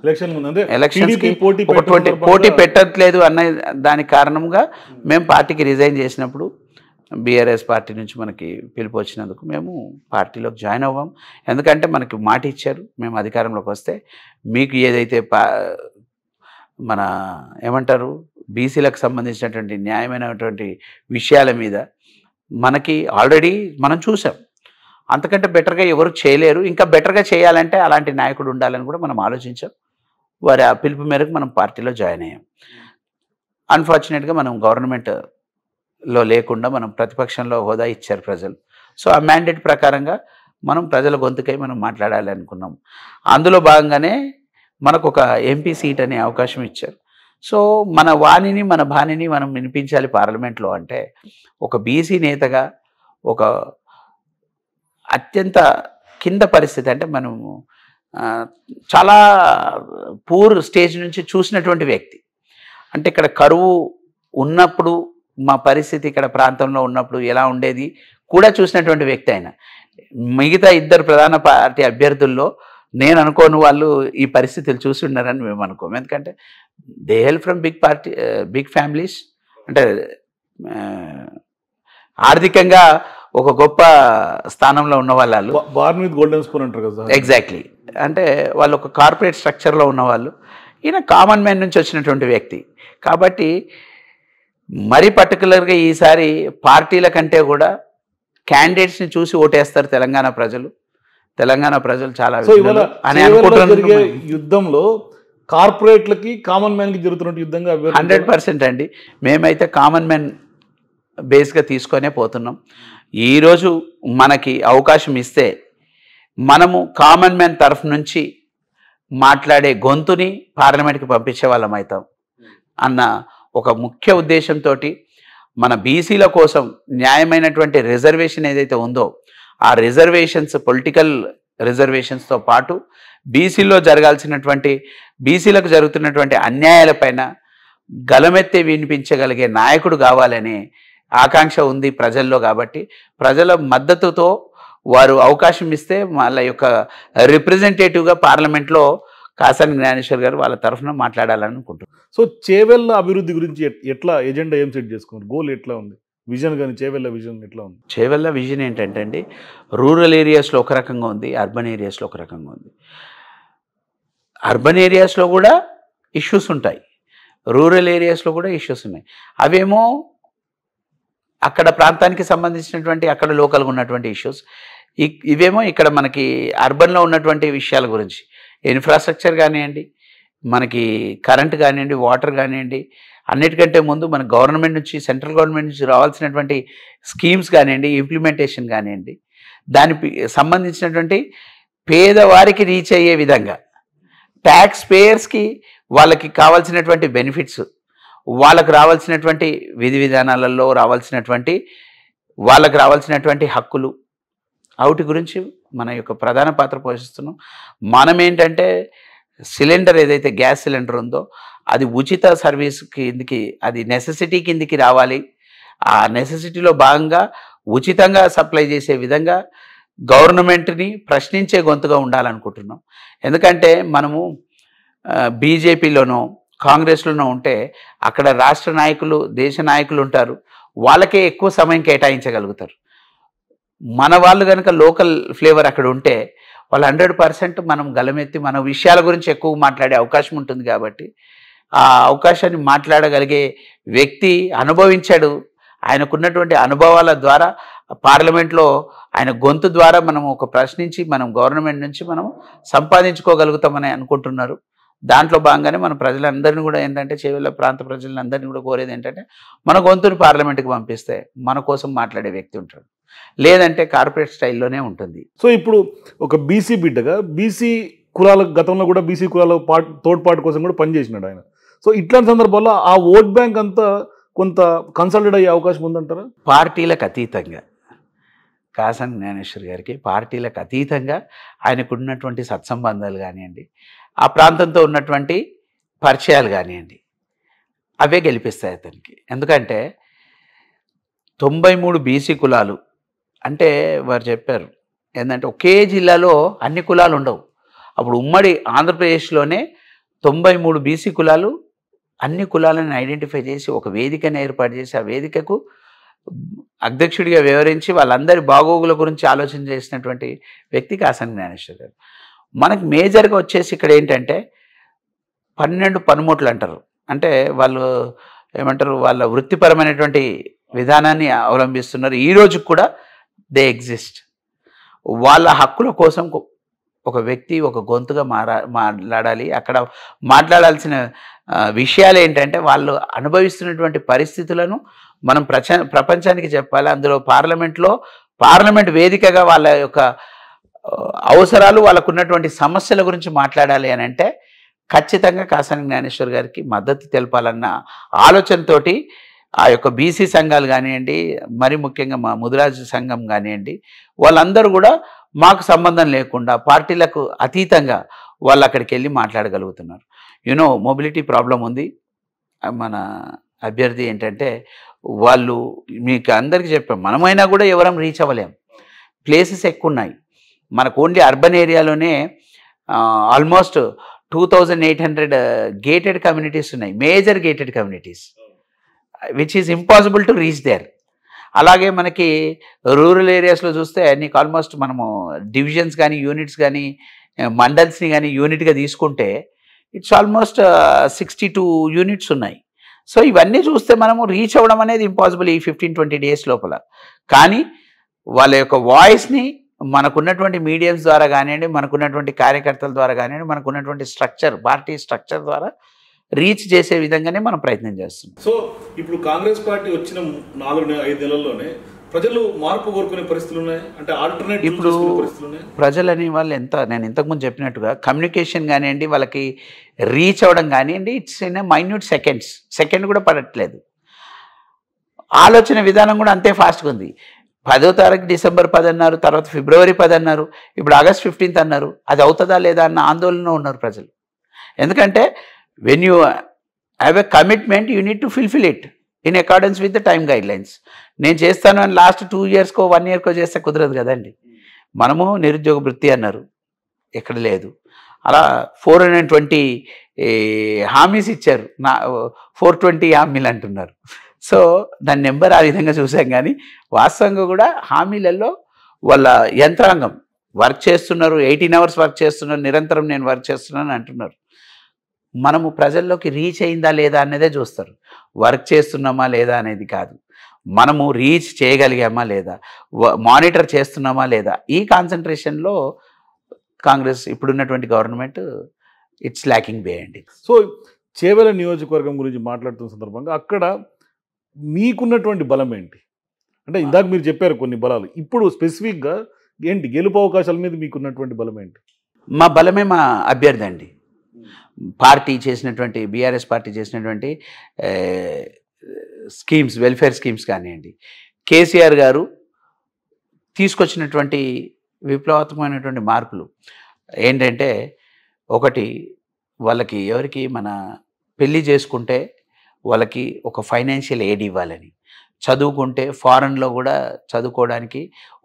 ఎలక్షన్స్కి పోటీ పెట్టట్లేదు అన్న దాని కారణంగా మేము పార్టీకి రిజైన్ చేసినప్పుడు బీఆర్ఎస్ పార్టీ నుంచి మనకి పిలుపు వచ్చినందుకు మేము పార్టీలోకి జాయిన్ అవ్వం. ఎందుకంటే మనకి మాట ఇచ్చారు, మేము అధికారంలోకి వస్తే మీకు ఏదైతే మన ఏమంటారు బీసీలకు సంబంధించినటువంటి న్యాయమైనటువంటి విషయాల మీద మనకి ఆల్రెడీ మనం చూసాం. అంతకంటే బెటర్గా ఎవరు చేయలేరు. ఇంకా బెటర్గా చేయాలంటే అలాంటి నాయకుడు ఉండాలని కూడా మనం ఆలోచించాం. వారి ఆ పిలుపు మేరకు మనం పార్టీలో జాయిన్ అయ్యాం. అన్ఫార్చునేట్గా మనం గవర్నమెంట్లో లేకుండా మనం ప్రతిపక్షంలో హోదా ఇచ్చారు ప్రజలు. సో ఆ మ్యాండేట్ ప్రకారంగా మనం ప్రజల గొంతుకై మనం మాట్లాడాలి అనుకున్నాం. అందులో భాగంగానే మనకు ఒక ఎంపీ సీట్ అనే అవకాశం ఇచ్చారు. సో మన వాణిని మన బాణిని మనం వినిపించాలి పార్లమెంట్లో అంటే ఒక బీసీ నేతగా ఒక అత్యంత కింద పరిస్థితి అంటే మనము చాలా పూర్ స్టేజ్ నుంచి చూసినటువంటి వ్యక్తి. అంటే ఇక్కడ కరువు ఉన్నప్పుడు మా పరిస్థితి ఇక్కడ ప్రాంతంలో ఉన్నప్పుడు ఎలా ఉండేది కూడా చూసినటువంటి వ్యక్తి ఆయన. మిగతా ఇద్దరు ప్రధాన పార్టీ అభ్యర్థుల్లో నేను అనుకోని వాళ్ళు ఈ పరిస్థితులు చూసి ఉన్నారని మేము అనుకోము. ఎందుకంటే they help from big families, అంటే ఆర్థికంగా ఒక గొప్ప స్థానంలో ఉన్న వాళ్ళు. బార్ విత్ గోల్డెన్ స్పూన్ అంటారు కదా. ఎగ్జాక్ట్లీ. అంటే వాళ్ళు ఒక కార్పొరేట్ స్ట్రక్చర్లో ఉన్నవాళ్ళు. ఈయన కామన్ మ్యాన్ నుంచి వచ్చినటువంటి వ్యక్తి కాబట్టి మరీ పర్టికులర్గా ఈసారి పార్టీల కంటే కూడా క్యాండిడేట్స్ని చూసి ఓటేస్తారు తెలంగాణ ప్రజలు. తెలంగాణ ప్రజలు చాలా అని అనుకుంటున్నారు. యుద్ధంలో కార్పొరేట్లకి కామన్ మ్యాన్కి జరుగుతున్న యుద్ధంగా 100% అండి. మేమైతే కామన్ మ్యాన్ బేస్గా తీసుకొనే పోతున్నాం. ఈరోజు మనకి అవకాశం ఇస్తే మనము కామన్ మ్యాన్ తరఫు నుంచి మాట్లాడే గొంతుని పార్లమెంట్కి పంపించే వాళ్ళం అవుతాం అన్న ఒక ముఖ్య ఉద్దేశంతో మన బీసీల కోసం న్యాయమైనటువంటి రిజర్వేషన్ ఏదైతే ఉందో ఆ రిజర్వేషన్స్, పొలిటికల్ రిజర్వేషన్స్తో పాటు బీసీలో జరగాల్సినటువంటి బీసీలకు జరుగుతున్నటువంటి అన్యాయాలపైన గలమెత్తి వినిపించగలిగే నాయకుడు కావాలనే ఆకాంక్ష ఉంది ప్రజల్లో. కాబట్టి ప్రజల మద్దతుతో వారు అవకాశం ఇస్తే వాళ్ళ యొక్క రిప్రజెంటేటివ్గా పార్లమెంట్లో కాసాని జ్ఞానేశ్వర్ గారు వాళ్ళ తరఫున మాట్లాడాలని అనుకుంటున్నారు. సో చేవెళ్ళ అభివృద్ధి గురించి ఎట్లా ఎజెండా ఏం సెట్ చేసుకున్నారు? గోల్ ఎట్లా ఉంది? విజన్ కానీ చేవెళ్ళ విజన్ ఎట్లా ఉంది? చేవెళ్ళ విజన్ ఏంటంటే అండి, రూరల్ ఏరియాస్లో ఒక రకంగా ఉంది, అర్బన్ ఏరియాస్లో ఒక రకంగా ఉంది. అర్బన్ ఏరియాస్లో కూడా ఇష్యూస్ ఉంటాయి, రూరల్ ఏరియాస్లో కూడా ఇష్యూస్ ఉన్నాయి. అవేమో అక్కడ ప్రాంతానికి సంబంధించినటువంటి అక్కడ లోకల్గా ఉన్నటువంటి ఇష్యూస్. ఇవేమో ఇక్కడ మనకి అర్బన్లో ఉన్నటువంటి విషయాల గురించి, ఇన్ఫ్రాస్ట్రక్చర్ కానివ్వండి, మనకి కరెంట్ కానివ్వండి, వాటర్ కానివ్వండి, అన్నిటికంటే ముందు మన గవర్నమెంట్ నుంచి, సెంట్రల్ గవర్నమెంట్ నుంచి రావాల్సినటువంటి స్కీమ్స్ కానివ్వండి, ఇంప్లిమెంటేషన్ కానివ్వండి, దానికి సంబంధించినటువంటి పేదవారికి రీచ్ అయ్యే విధంగా ట్యాక్స్ పేయర్స్కి వాళ్ళకి కావాల్సినటువంటి బెనిఫిట్స్, వాళ్ళకు రావాల్సినటువంటి విధి విధానాలలో వాళ్ళకు రావాల్సినటువంటి హక్కులు, వాటి గురించి మన యొక్క ప్రధాన పాత్ర పోషిస్తున్నాం. మనం ఏంటంటే సిలిండర్ ఏదైతే గ్యాస్ సిలిండర్ ఉందో అది ఉచిత సర్వీస్ కిందికి, అది నెసెసిటీ కిందికి రావాలి. ఆ నెసెసిటీలో భాగంగా ఉచితంగా సప్లై చేసే విధంగా గవర్నమెంట్ని ప్రశ్నించే గొంతుగా ఉండాలనుకుంటున్నాం. ఎందుకంటే మనము బీజేపీలోనో కాంగ్రెస్లోనో ఉంటే అక్కడ రాష్ట్ర నాయకులు, దేశ నాయకులు ఉంటారు, వాళ్ళకే ఎక్కువ సమయం కేటాయించగలుగుతారు. మన వాళ్ళు కనుక లోకల్ ఫ్లేవర్ అక్కడ ఉంటే వాళ్ళు 100% మనం గలమెత్తి మన విషయాల గురించి ఎక్కువ మాట్లాడే అవకాశం ఉంటుంది. కాబట్టి ఆ అవకాశాన్ని మాట్లాడగలిగే వ్యక్తి అనుభవించాడు. ఆయనకున్నటువంటి అనుభవాల ద్వారా పార్లమెంట్లో ఆయన గొంతు ద్వారా మనం ఒక ప్రశ్నించి మనం గవర్నమెంట్ నుంచి మనం సంపాదించుకోగలుగుతామని అనుకుంటున్నారు. దాంట్లో భాగంగానే మన ప్రజలందరినీ కూడా ఏంటంటే చేవెళ్ళ ప్రాంత ప్రజలందరినీ కూడా కోరేది ఏంటంటే మన గొంతుని పార్లమెంట్కి పంపిస్తే మన కోసం మాట్లాడే వ్యక్తి ఉంటాడు, లేదంటే కార్పొరేట్ స్టైల్లోనే ఉంటుంది. సో ఇప్పుడు ఒక బీసీ బిడ్డగా బీసీ కులాల గతంలో కూడా బీసీ కులాల తోడ్పాటు కోసం కూడా పనిచేసినాడు ఆయన. సో ఇట్లాంటి సందర్భాల్లో ఆ ఓట్ బ్యాంక్ అంతా కొంత కన్సల్టెడ్ అయ్యే అవకాశం ఉందంటారా? పార్టీలకు అతీతంగా కాసాని జ్ఞానేశ్వర్ గారికి పార్టీలకు అతీతంగా ఆయనకు ఉన్నటువంటి సత్సంబంధాలు కానివ్వండి, ఆ ప్రాంతంతో ఉన్నటువంటి పరిచయాలు కానివ్వండి, అవే గెలిపిస్తాయి అతనికి. ఎందుకంటే 93 బీసీ కులాలు అంటే వారు చెప్పారు ఏంటంటే ఒకే జిల్లాలో అన్ని కులాలు ఉండవు. అప్పుడు ఉమ్మడి ఆంధ్రప్రదేశ్లోనే 93 బీసీ కులాలు, అన్ని కులాలను ఐడెంటిఫై చేసి ఒక వేదికను ఏర్పాటు చేసి ఆ వేదికకు అధ్యక్షుడిగా వివరించి వాళ్ళందరి బాగోగుల గురించి ఆలోచన చేసినటువంటి వ్యక్తి కాసాని జ్ఞానేశ్వర్ గారు. మనకు మేజర్గా వచ్చేసి ఇక్కడ ఏంటంటే 12 పనిముట్లు అంటారు. అంటే వాళ్ళు ఏమంటారు, వాళ్ళ వృత్తిపరమైనటువంటి విధానాన్ని అవలంబిస్తున్నారు. ఈ రోజు కూడా దే ఎగ్జిస్ట్. వాళ్ళ హక్కుల కోసం ఒక వ్యక్తి ఒక గొంతుగా మాట్లాడాలి. అక్కడ మాట్లాడాల్సిన విషయాలు ఏంటంటే వాళ్ళు అనుభవిస్తున్నటువంటి పరిస్థితులను మనం ప్రపంచానికి చెప్పాలి. అందులో పార్లమెంట్ వేదికగా వాళ్ళ యొక్క అవసరాలు, వాళ్ళకు ఉన్నటువంటి సమస్యల గురించి మాట్లాడాలి అని అంటే ఖచ్చితంగా కాసాని జ్ఞానేశ్వర్ గారికి మద్దతు తెలపాలన్న ఆలోచనతోటి ఆ యొక్క బీసీ సంఘాలు కానివ్వండి, మరి ముఖ్యంగా మా ముదిరాజు సంఘం కానివ్వండి, వాళ్ళందరూ కూడా మాకు సంబంధం లేకుండా పార్టీలకు అతీతంగా వాళ్ళు అక్కడికి వెళ్ళి మాట్లాడగలుగుతున్నారు. మొబిలిటీ ప్రాబ్లం ఉంది. మన అభ్యర్థి ఏంటంటే వాళ్ళు మీకు అందరికీ చెప్పాం, మనమైనా కూడా ఎవరం రీచ్ అవ్వలేం. ప్లేసెస్ ఎక్కువ ఉన్నాయి. మనకు ఓన్లీ అర్బన్ ఏరియాలోనే ఆల్మోస్ట్ 2800 గేటెడ్ కమ్యూనిటీస్ ఉన్నాయి, major gated communities, which is impossible to reach there. అలాగే మనకి రూరల్ ఏరియాస్లో చూస్తే నీకు ఆల్మోస్ట్ మనము డివిజన్స్ కానీ యూనిట్స్ కానీ మండల్స్ని కానీ యూనిట్గా తీసుకుంటే ఇట్స్ ఆల్మోస్ట్ 62 యూనిట్స్ ఉన్నాయి. సో ఇవన్నీ చూస్తే మనము రీచ్ అవ్వడం అనేది ఇంపాసిబుల్ ఈ 15-20 డేస్ లోపల. కానీ వాళ్ళ యొక్క వాయిస్ని మనకున్నటువంటి మీడియంస్ ద్వారా కానివ్వండి, మనకున్నటువంటి కార్యకర్తల ద్వారా కానివ్వండి, మనకున్నటువంటి పార్టీ స్ట్రక్చర్ ద్వారా రీచ్ చేసే విధంగానే మనం ప్రయత్నం చేస్తున్నాం. సో ఇప్పుడు కాంగ్రెస్ పార్టీ వచ్చిన 4-5 నెలల్లోనే ప్రజలు మార్పు కోరుకునే పరిస్థితులు ఉన్నాయి. అంటే ఆల్టర్నేట్ ఇప్పుడు ప్రజలని వాళ్ళు నేను ఇంతకుముందు చెప్పినట్టుగా కమ్యూనికేషన్ కానివ్వండి, వాళ్ళకి రీచ్ అవ్వడం కానివ్వండి, ఇట్స్ ఇన్ మైన్యూట్ సెకండ్ కూడా పడట్లేదు. ఆలోచన విధానం కూడా అంతే ఫాస్ట్గా ఉంది. 10వ తారీఖు డిసెంబర్ 10 అన్నారు, తర్వాత ఫిబ్రవరి 10 అన్నారు, ఇప్పుడు ఆగస్ట్ 15 అన్నారు. అది అవుతుందా లేదా అన్న ఆందోళన ఉన్నారు ప్రజలు. ఎందుకంటే when you have a commitment you need to fulfil it in accordance with the time guide lines. నేను చేస్తాను అని లాస్ట్ 2 ఇయర్స్కో 1 ఇయర్కో చేస్తే కుదరదు కదండి. మనము నిరుద్యోగ వృత్తి అన్నారు, ఎక్కడ లేదు. అలా 420 హామీస్ ఇచ్చారు, 420 హామీలు అంటున్నారు. సో దాని నెంబర్ ఆ విధంగా చూసాం. కానీ వాస్తవంగా కూడా హామీలలో వాళ్ళ యంత్రాంగం వర్క్ చేస్తున్నారు, 18 hours వర్క్ చేస్తున్నారు, నిరంతరం నేను వర్క్ చేస్తున్నాను అంటున్నారు. మనము ప్రజల్లోకి రీచ్ అయిందా లేదా అనేదే చూస్తారు, వర్క్ చేస్తున్నామా లేదా అనేది కాదు. మనము రీచ్ చేయగలిగామా లేదా, మానిటర్ చేస్తున్నామా లేదా, ఈ కాన్సన్ట్రేషన్లో కాంగ్రెస్ ఇప్పుడున్నటువంటి government it's lacking behind. So Chevella నియోజకవర్గం గురించి మాట్లాడుతున్న సందర్భంగా అక్కడ మీకున్నటువంటి బలం ఏంటి? అంటే ఇందాక మీరు చెప్పారు కొన్ని బలాలు, ఇప్పుడు స్పెసిఫిక్గా ఏంటి గెలుపు అవకాశాల మీద మీకున్నటువంటి బలం ఏంటి? మా బలమే మా అభ్యర్థి అండి. బీఆర్ఎస్ పార్టీ చేసినటువంటి స్కీమ్స్, వెల్ఫేర్ స్కీమ్స్ కానివ్వండి, కేసీఆర్ గారు తీసుకొచ్చినటువంటి విప్లవాత్మకమైనటువంటి మార్పులు ఏంటంటే, ఒకటి వాళ్ళకి ఎవరికి మన పెళ్ళి చేసుకుంటే వాళ్ళకి ఒక ఫైనాన్షియల్ ఎయిడ్ ఇవ్వాలని, చదువుకుంటే ఫారెన్లో కూడా చదువుకోవడానికి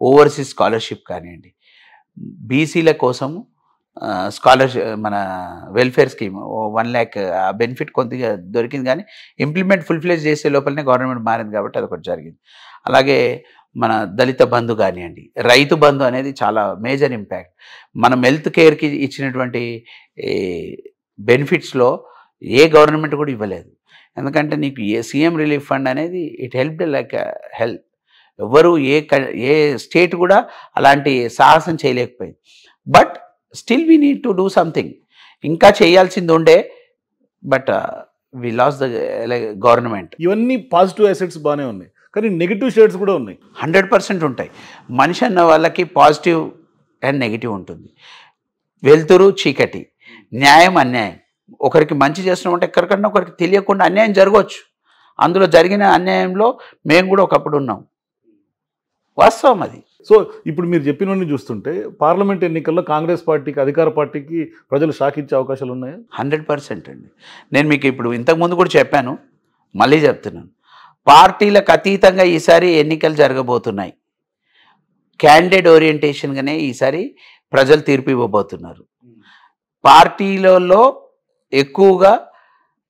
ఓవర్సీస్ స్కాలర్షిప్ కానివ్వండి, బీసీల కోసము స్కాలర్షిప్, మన వెల్ఫేర్ స్కీమ్ 1 lakh బెనిఫిట్ కొద్దిగా దొరికింది. కానీ ఇంప్లిమెంట్ ఫుల్ఫిల్ చేసే లోపలనే గవర్నమెంట్ మారింది కాబట్టి అది ఒకటి జరిగింది. అలాగే మన దళిత బంధు కానివ్వండి, రైతు బంధు అనేది చాలా మేజర్ ఇంపాక్ట్. మనం హెల్త్ కేర్కి ఇచ్చినటువంటి బెనిఫిట్స్లో ఏ గవర్నమెంట్ కూడా ఇవ్వలేదు. ఎందుకంటే నీకు సీఎం రిలీఫ్ ఫండ్ అనేది ఇట్ హెల్ప్డ్ లైక్ హెల్త్. ఎవరు ఏ స్టేట్ కూడా అలాంటి సాహసం చేయలేకపోయింది. But still we need to do something. ఇంకా చేయాల్సింది ఉండే, but we loss the government. ఇవన్నీ పాజిటివ్ అసెట్స్ బాగానే ఉన్నాయి, కానీ నెగిటివ్ షేడ్స్ కూడా ఉన్నాయి. 100% ఉంటాయి. మనిషి అన్న వాళ్ళకి పాజిటివ్ అండ్ నెగిటివ్ ఉంటుంది. వెలుతురు, చీకటి, న్యాయం, అన్యాయం. ఒకరికి మంచి చేస్తున్నామంటే ఎక్కడికన్నా ఒకరికి తెలియకుండా అన్యాయం జరగవచ్చు. అందులో జరిగిన అన్యాయంలో మేము కూడా ఒకప్పుడు ఉన్నాం, వాస్తవం అది. సో ఇప్పుడు మీరు చెప్పినవన్నీ చూస్తుంటే పార్లమెంట్ ఎన్నికల్లో కాంగ్రెస్ పార్టీకి, అధికార పార్టీకి ప్రజలు షాక్ ఇచ్చే అవకాశాలు ఉన్నాయా? 100% అండి. నేను మీకు ఇప్పుడు ఇంతకుముందు కూడా చెప్పాను, మళ్ళీ చెప్తున్నాను. పార్టీలకు అతీతంగా ఈసారి ఎన్నికలు జరగబోతున్నాయి. క్యాండిడేట్ ఓరియంటేషన్గానే ఈసారి ప్రజలు తీర్పు ఇవ్వబోతున్నారు. పార్టీలలో ఎక్కువగా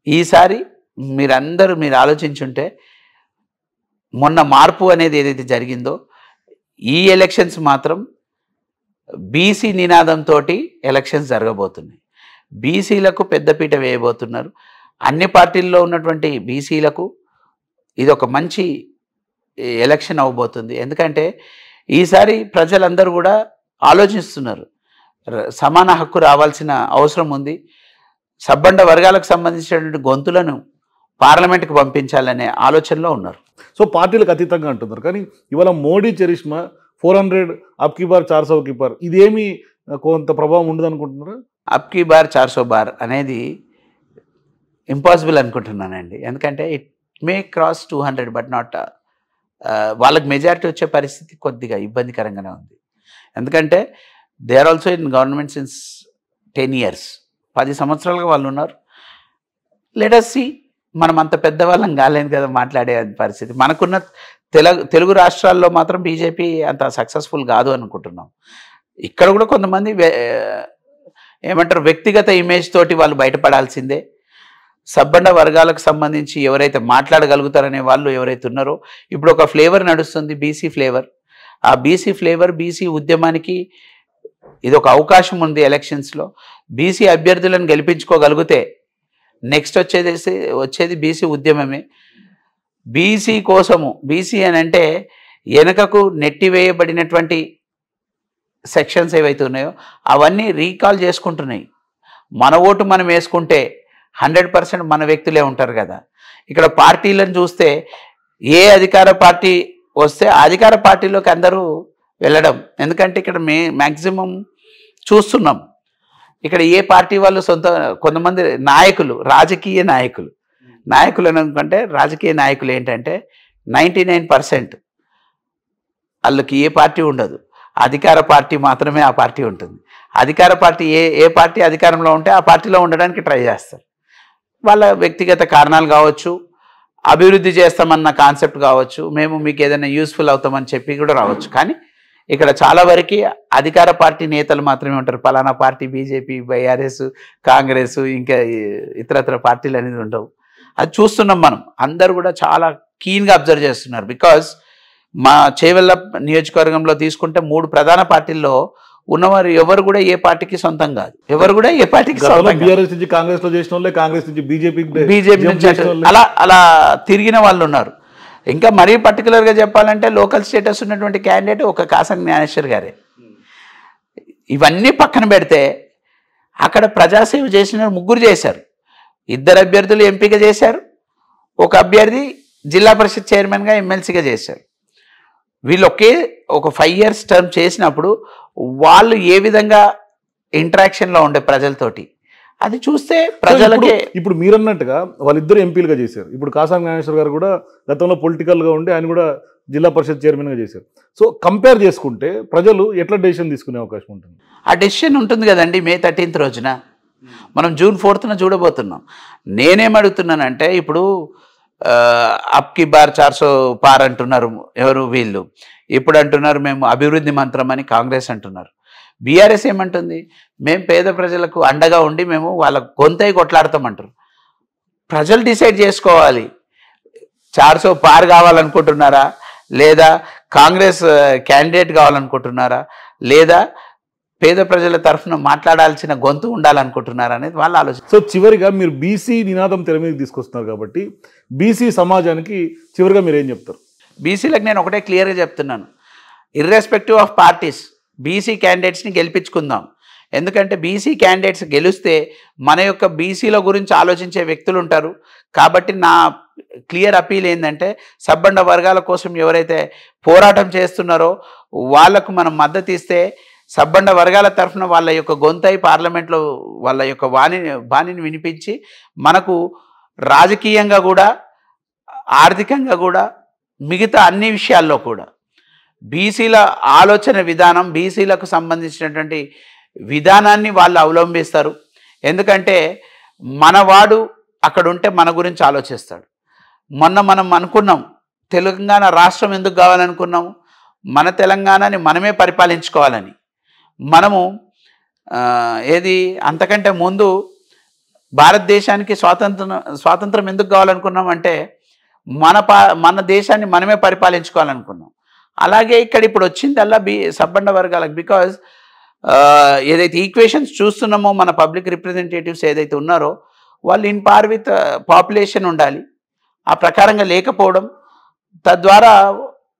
ఈసారి మీరు ఆలోచించుంటే మొన్న మార్పు అనేది ఏదైతే జరిగిందో ఈ ఎలక్షన్స్ మాత్రం బీసీ నినాదంతో ఎలక్షన్స్ జరగబోతున్నాయి. బీసీలకు పెద్దపీట వేయబోతున్నారు. అన్ని పార్టీల్లో ఉన్నటువంటి బీసీలకు ఇది ఒక మంచి ఎలక్షన్ అవ్వబోతుంది. ఎందుకంటే ఈసారి ప్రజలందరూ కూడా ఆలోచిస్తున్నారు, సమాన హక్కు రావాల్సిన అవసరం ఉంది, సబ్బండ వర్గాలకు సంబంధించినటువంటి గొంతులను పార్లమెంట్కి పంపించాలనే ఆలోచనలో ఉన్నారు. సో పార్టీలకు అతీతంగా అంటున్నారు. కానీ ఇవాళ మోడీ చరిష్మా 400 అబ్కి బార్ 400 కి బార్ ఇదేమి కొంత ప్రభావం ఉండదు అనుకుంటున్నారా? అబ్కి బార్ 400 బార్ అనేది ఇంపాసిబుల్ అనుకుంటున్నానండి. ఎందుకంటే it may cross 200 but not వాళ్ళకి మెజారిటీ వచ్చే పరిస్థితి కొద్దిగా ఇబ్బందికరంగానే ఉంది. ఎందుకంటే they are also in government since 10 years, 10 సంవత్సరాలుగా వాళ్ళు ఉన్నారు. లెట్ us see, మనం అంత పెద్దవాళ్ళం కాలేదు కదా మాట్లాడే పరిస్థితి. మనకున్న తెలుగు రాష్ట్రాల్లో మాత్రం బీజేపీ అంత సక్సెస్ఫుల్ కాదు అనుకుంటున్నాం. ఇక్కడ కూడా కొంతమంది ఏమంటారు వ్యక్తిగత ఇమేజ్ తోటి వాళ్ళు బయటపడాల్సిందే. సబ్బండ వర్గాలకు సంబంధించి ఎవరైతే మాట్లాడగలుగుతారనే వాళ్ళు ఎవరైతే ఉన్నారో, ఇప్పుడు ఒక ఫ్లేవర్ నడుస్తుంది, బీసీ ఫ్లేవర్. ఆ బీసీ ఫ్లేవర్ బీసీ ఉద్యమానికి ఇది ఒక అవకాశం ఉంది. ఎలక్షన్స్లో బీసీ అభ్యర్థులను గెలిపించుకోగలిగితే నెక్స్ట్ వచ్చేది బీసీ ఉద్యమమే. బీసీ కోసము, బీసీ అని అంటే వెనుకకు నెట్టివేయబడినటువంటి సెక్షన్స్ ఏవైతే ఉన్నాయో అవన్నీ రీకాల్ చేసుకుంటున్నాయి. మన ఓటు మనం వేసుకుంటే 100% మన వ్యక్తులే ఉంటారు కదా. ఇక్కడ పార్టీలను చూస్తే ఏ అధికార పార్టీ వస్తే అధికార పార్టీలోకి అందరూ వెళ్ళడం. ఎందుకంటే ఇక్కడ మ్యాక్సిమం చూస్తున్నాం, ఇక్కడ ఏ పార్టీ వాళ్ళు కొంతమంది నాయకులు, రాజకీయ నాయకులు అనుకుంటే రాజకీయ నాయకులు ఏంటంటే 99% వాళ్ళకి ఏ పార్టీ ఉండదు, అధికార పార్టీ మాత్రమే ఆ పార్టీ ఉంటుంది. అధికార పార్టీ ఏ పార్టీ అధికారంలో ఉంటే ఆ పార్టీలో ఉండడానికి ట్రై చేస్తారు. వాళ్ళ వ్యక్తిగత కారణాలు కావచ్చు, అభివృద్ధి చేస్తామన్న కాన్సెప్ట్ కావచ్చు, మేము మీకు ఏదైనా యూస్ఫుల్ అవుతామని చెప్పి కూడా రావచ్చు. కానీ ఇక్కడ చాలా వరకు అధికార పార్టీ నేతలు మాత్రమే ఉంటారు. పలానా పార్టీ బీజేపీ, బీఆర్ఎస్, కాంగ్రెస్, ఇంకా ఇతరత్ర పార్టీలు అనేది ఉండవు. అది చూస్తున్నాం మనం. అందరూ కూడా చాలా కీన్గా అబ్జర్వ్ చేస్తున్నారు. బికాజ్ మా చేవెళ్ళ నియోజకవర్గంలో తీసుకుంటే 3 ప్రధాన పార్టీల్లో ఉన్నవారు ఎవరు కూడా ఏ పార్టీకి సొంతం కాదు. ఎవరు కూడా ఏ పార్టీకి బీఆర్ఎస్ నుంచి కాంగ్రెస్ లో చేసిన వాళ్ళే, కాంగ్రెస్ నుంచి బీజేపీ నుంచి అలా తిరిగిన వాళ్ళు ఉన్నారు. ఇంకా మరీ పర్టికులర్గా చెప్పాలంటే లోకల్ స్టేటస్ ఉన్నటువంటి క్యాండిడేట్ ఒక కాసం జ్ఞానేశ్వర్ గారే. ఇవన్నీ పక్కన పెడితే అక్కడ ప్రజాసేవ చేసిన 3 చేశారు. 2 అభ్యర్థులు ఎంపిక చేశారు, ఒక అభ్యర్థి జిల్లా పరిషత్ చైర్మన్గా ఎమ్మెల్సీగా చేశారు. వీళ్ళు ఒక 5 years టర్మ్ చేసినప్పుడు వాళ్ళు ఏ విధంగా ఇంటరాక్షన్లో ఉండే ప్రజలతోటి అది చూస్తే ప్రజలకే. ఇప్పుడు మీరన్నట్టుగా వాళ్ళిద్దరు ఎంపీలుగా చేశారు. ఇప్పుడు కాసాని జ్ఞానేశ్వర్ గారు కూడా గతంలో పొలిటికల్గా ఉండి ఆయన కూడా జిల్లా పరిషత్ చైర్మన్గా చేశారు. సో కంపేర్ చేసుకుంటే ప్రజలు ఎట్లా డెసిషన్ తీసుకునే అవకాశం ఉంటుంది? ఆ డెసిషన్ ఉంటుంది కదండి. May 13th రోజున మనం June 4th చూడబోతున్నాం. నేనేమడుగుతున్నానంటే ఇప్పుడు అబ్కి బార్ 400 పార్ అంటున్నారు ఎవరు వీళ్ళు, ఇప్పుడు అంటున్నారు మేము అభివృద్ధి మంత్రం అని కాంగ్రెస్ అంటున్నారు. బీఆర్ఎస్ ఏమంటుంది, మేము పేద ప్రజలకు అండగా ఉండి మేము వాళ్ళ గొంతై కొట్లాడతామంటారు. ప్రజలు డిసైడ్ చేసుకోవాలి 400 పార్ కావాలనుకుంటున్నారా, లేదా కాంగ్రెస్ క్యాండిడేట్ కావాలనుకుంటున్నారా, లేదా పేద ప్రజల తరఫున మాట్లాడాల్సిన గొంతు ఉండాలనుకుంటున్నారా అనేది వాళ్ళు ఆలోచన. సో చివరిగా మీరు బీసీ నినాదం తెర మీద తీసుకొస్తున్నారు కాబట్టి బీసీ సమాజానికి చివరిగా మీరు ఏం చెప్తారు? బీసీలకు నేను ఒకటే క్లియర్గా చెప్తున్నాను, ఇర్రెస్పెక్టివ్ ఆఫ్ పార్టీస్ బీసీ క్యాండిడేట్స్ని గెలిపించుకుందాం. ఎందుకంటే బీసీ క్యాండిడేట్స్ గెలిస్తే మన యొక్క బీసీల గురించి ఆలోచించే వ్యక్తులు ఉంటారు. కాబట్టి నా క్లియర్ అపీల్ ఏంటంటే సబ్బండ వర్గాల కోసం ఎవరైతే పోరాటం చేస్తున్నారో వాళ్లకు మనం మద్దతు ఇస్తే సబ్బండ వర్గాల తరఫున వాళ్ళ యొక్క గొంతై పార్లమెంట్లో వాళ్ళ యొక్క బాణిని వినిపించి మనకు రాజకీయంగా కూడా ఆర్థికంగా కూడా మిగతా అన్ని విషయాల్లో కూడా బీసీల ఆలోచన విధానం, బీసీలకు సంబంధించినటువంటి విధానాన్ని వాళ్ళు అవలంబిస్తారు. ఎందుకంటే మనవాడు అక్కడ ఉంటే మన గురించి ఆలోచిస్తాడు. మనం అనుకున్నాం తెలంగాణ రాష్ట్రం ఎందుకు కావాలనుకున్నాము, మన తెలంగాణని మనమే పరిపాలించుకోవాలని. మనము అంతకంటే ముందు భారతదేశానికి స్వాతంత్రం ఎందుకు కావాలనుకున్నామంటే మన దేశాన్ని మనమే పరిపాలించుకోవాలనుకున్నాం. అలాగే ఇక్కడ ఇప్పుడు వచ్చిందల్లా సబ్బండ వర్గాలకు. బికాజ్ ఏదైతే ఈక్వేషన్స్ చూస్తున్నామో మన పబ్లిక్ రిప్రజెంటేటివ్స్ ఏదైతే ఉన్నారో వాళ్ళు ఇన్ పార్ విత్ పాపులేషన్ ఉండాలి. ఆ ప్రకారంగా లేకపోవడం, తద్వారా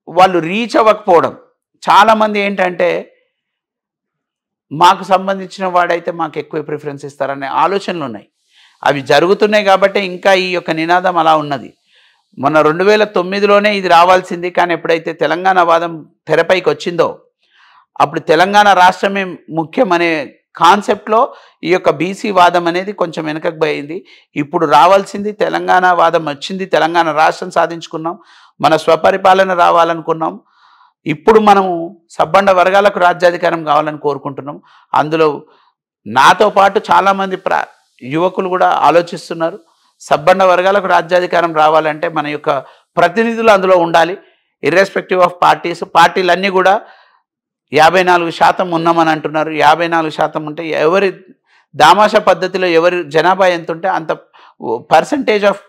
వాళ్ళు రీచ్ అవ్వకపోవడం. చాలామంది ఏంటంటే మాకు సంబంధించిన వాడైతే మాకు ఎక్కువ ప్రిఫరెన్స్ ఇస్తారనే ఆలోచనలు ఉన్నాయి. అవి జరుగుతున్నాయి కాబట్టి ఇంకా ఈ యొక్క నినాదం అలా ఉన్నది. మొన్న 2009లోనే ఇది రావాల్సింది, కానీ ఎప్పుడైతే తెలంగాణ వాదం తెరపైకి వచ్చిందో అప్పుడు తెలంగాణ రాష్ట్రమే ముఖ్యం అనే కాన్సెప్ట్లో ఈ యొక్క బీసీ వాదం అనేది కొంచెం వెనకకు పోయింది. ఇప్పుడు రావాల్సింది తెలంగాణ వాదం వచ్చింది, తెలంగాణ రాష్ట్రం సాధించుకున్నాం, మన స్వపరిపాలన రావాలనుకున్నాం. ఇప్పుడు మనము సబ్బండ వర్గాలకు రాజ్యాధికారం కావాలని కోరుకుంటున్నాం. అందులో నాతో పాటు చాలామంది యువకులు కూడా ఆలోచిస్తున్నారు. సబ్బండ వర్గాలకు రాజ్యాధికారం రావాలంటే మన యొక్క ప్రతినిధులు అందులో ఉండాలి, ఇర్రెస్పెక్టివ్ ఆఫ్ పార్టీస్. పార్టీలన్నీ కూడా 54% ఉన్నామని అంటున్నారు. 54% ఉంటే ఎవరి దామాషా పద్ధతిలో ఎవరి జనాభా ఎంత ఉంటే అంత percentage of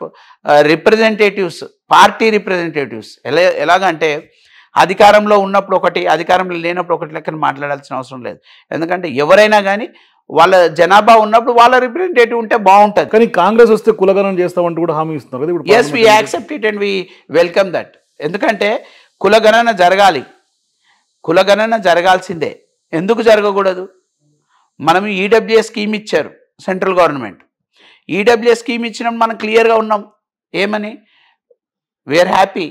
representatives, party representatives ఎలాగంటే అధికారంలో ఉన్నప్పుడు ఒకటి, అధికారంలో లేనప్పుడు ఒకటి లెక్కన మాట్లాడాల్సిన అవసరం లేదు. ఎందుకంటే ఎవరైనా కానీ వాళ్ళ జనాభా ఉన్నప్పుడు వాళ్ళ రిప్రజెంటేటివ్ ఉంటే బాగుంటుంది. కానీ కాంగ్రెస్ వస్తే కులగణన చేస్తామంటూ కూడా హామీ ఇస్తున్నారు కదా ఇప్పుడు. Yes, we accept it and we welcome that. ఎందుకంటే కులగణన జరగాలి, కులగణన జరగాల్సిందే. ఎందుకు జరగకూడదు? మనం ఈడబ్ల్యూఎస్ స్కీమ్ ఇచ్చారు సెంట్రల్ గవర్నమెంట్. ఈడబ్ల్యూఎస్ స్కీమ్ ఇచ్చినప్పుడు మనం క్లియర్గా ఉన్నాం ఏమని, we are happy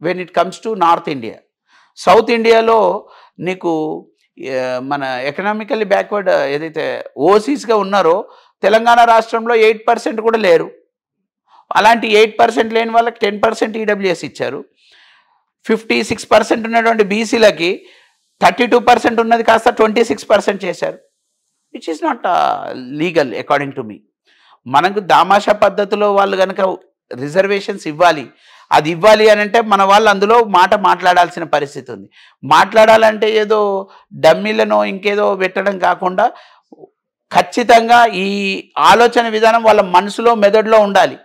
when it comes to north India. South ఇండియాలో నీకు మన ఎకనామికల్లీ బ్యాక్వర్డ్ ఏదైతే ఓసీస్గా ఉన్నారో తెలంగాణ రాష్ట్రంలో 8% కూడా లేరు. అలాంటి 8% లేని వాళ్ళకి 10% ఈడబ్ల్యూఎస్ ఇచ్చారు. 56% ఉన్నటువంటి బీసీలకి 32% ఉన్నది కాస్త 26% చేశారు, which is not legal according to me. మనకు దామాషా పద్ధతిలో వాళ్ళు కనుక రిజర్వేషన్స్ ఇవ్వాలి, అది ఇవ్వాలి అని అంటే మన వాళ్ళు అందులో మాట్లాడాల్సిన పరిస్థితి ఉంది. మాట్లాడాలంటే ఏదో డమ్మీలను ఇంకేదో పెట్టడం కాకుండా ఖచ్చితంగా ఈ ఆలోచన విధానం వాళ్ళ మనసులో మెదడులో ఉండాలి.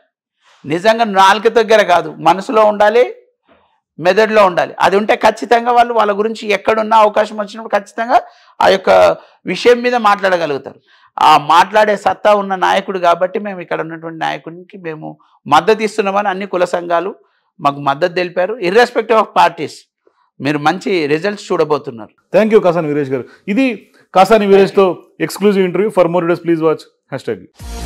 నిజంగా నాలుక దగ్గర కాదు, మనసులో ఉండాలి, మెదడులో ఉండాలి. అది ఉంటే ఖచ్చితంగా వాళ్ళు వాళ్ళ గురించి ఎక్కడున్నా అవకాశం వచ్చినప్పుడు ఖచ్చితంగా ఆ యొక్క విషయం మీద మాట్లాడగలుగుతారు. ఆ మాట్లాడే సత్తా ఉన్న నాయకుడు కాబట్టి మేము ఇక్కడ ఉన్నటువంటి నాయకుడికి మేము మద్దతు ఇస్తున్నామని అన్ని కుల సంఘాలు మాకు మద్దతు తెలిపారు. ఇర్రెస్పెక్టివ్ ఆఫ్ పార్టీస్ మీరు మంచి రిజల్ట్స్ చూడబోతున్నారు. థ్యాంక్ యూ కాసాని వీరేష్ గారు. ఇది కాసాని వీరేష్తో exclusive interview. For more videos please watch #.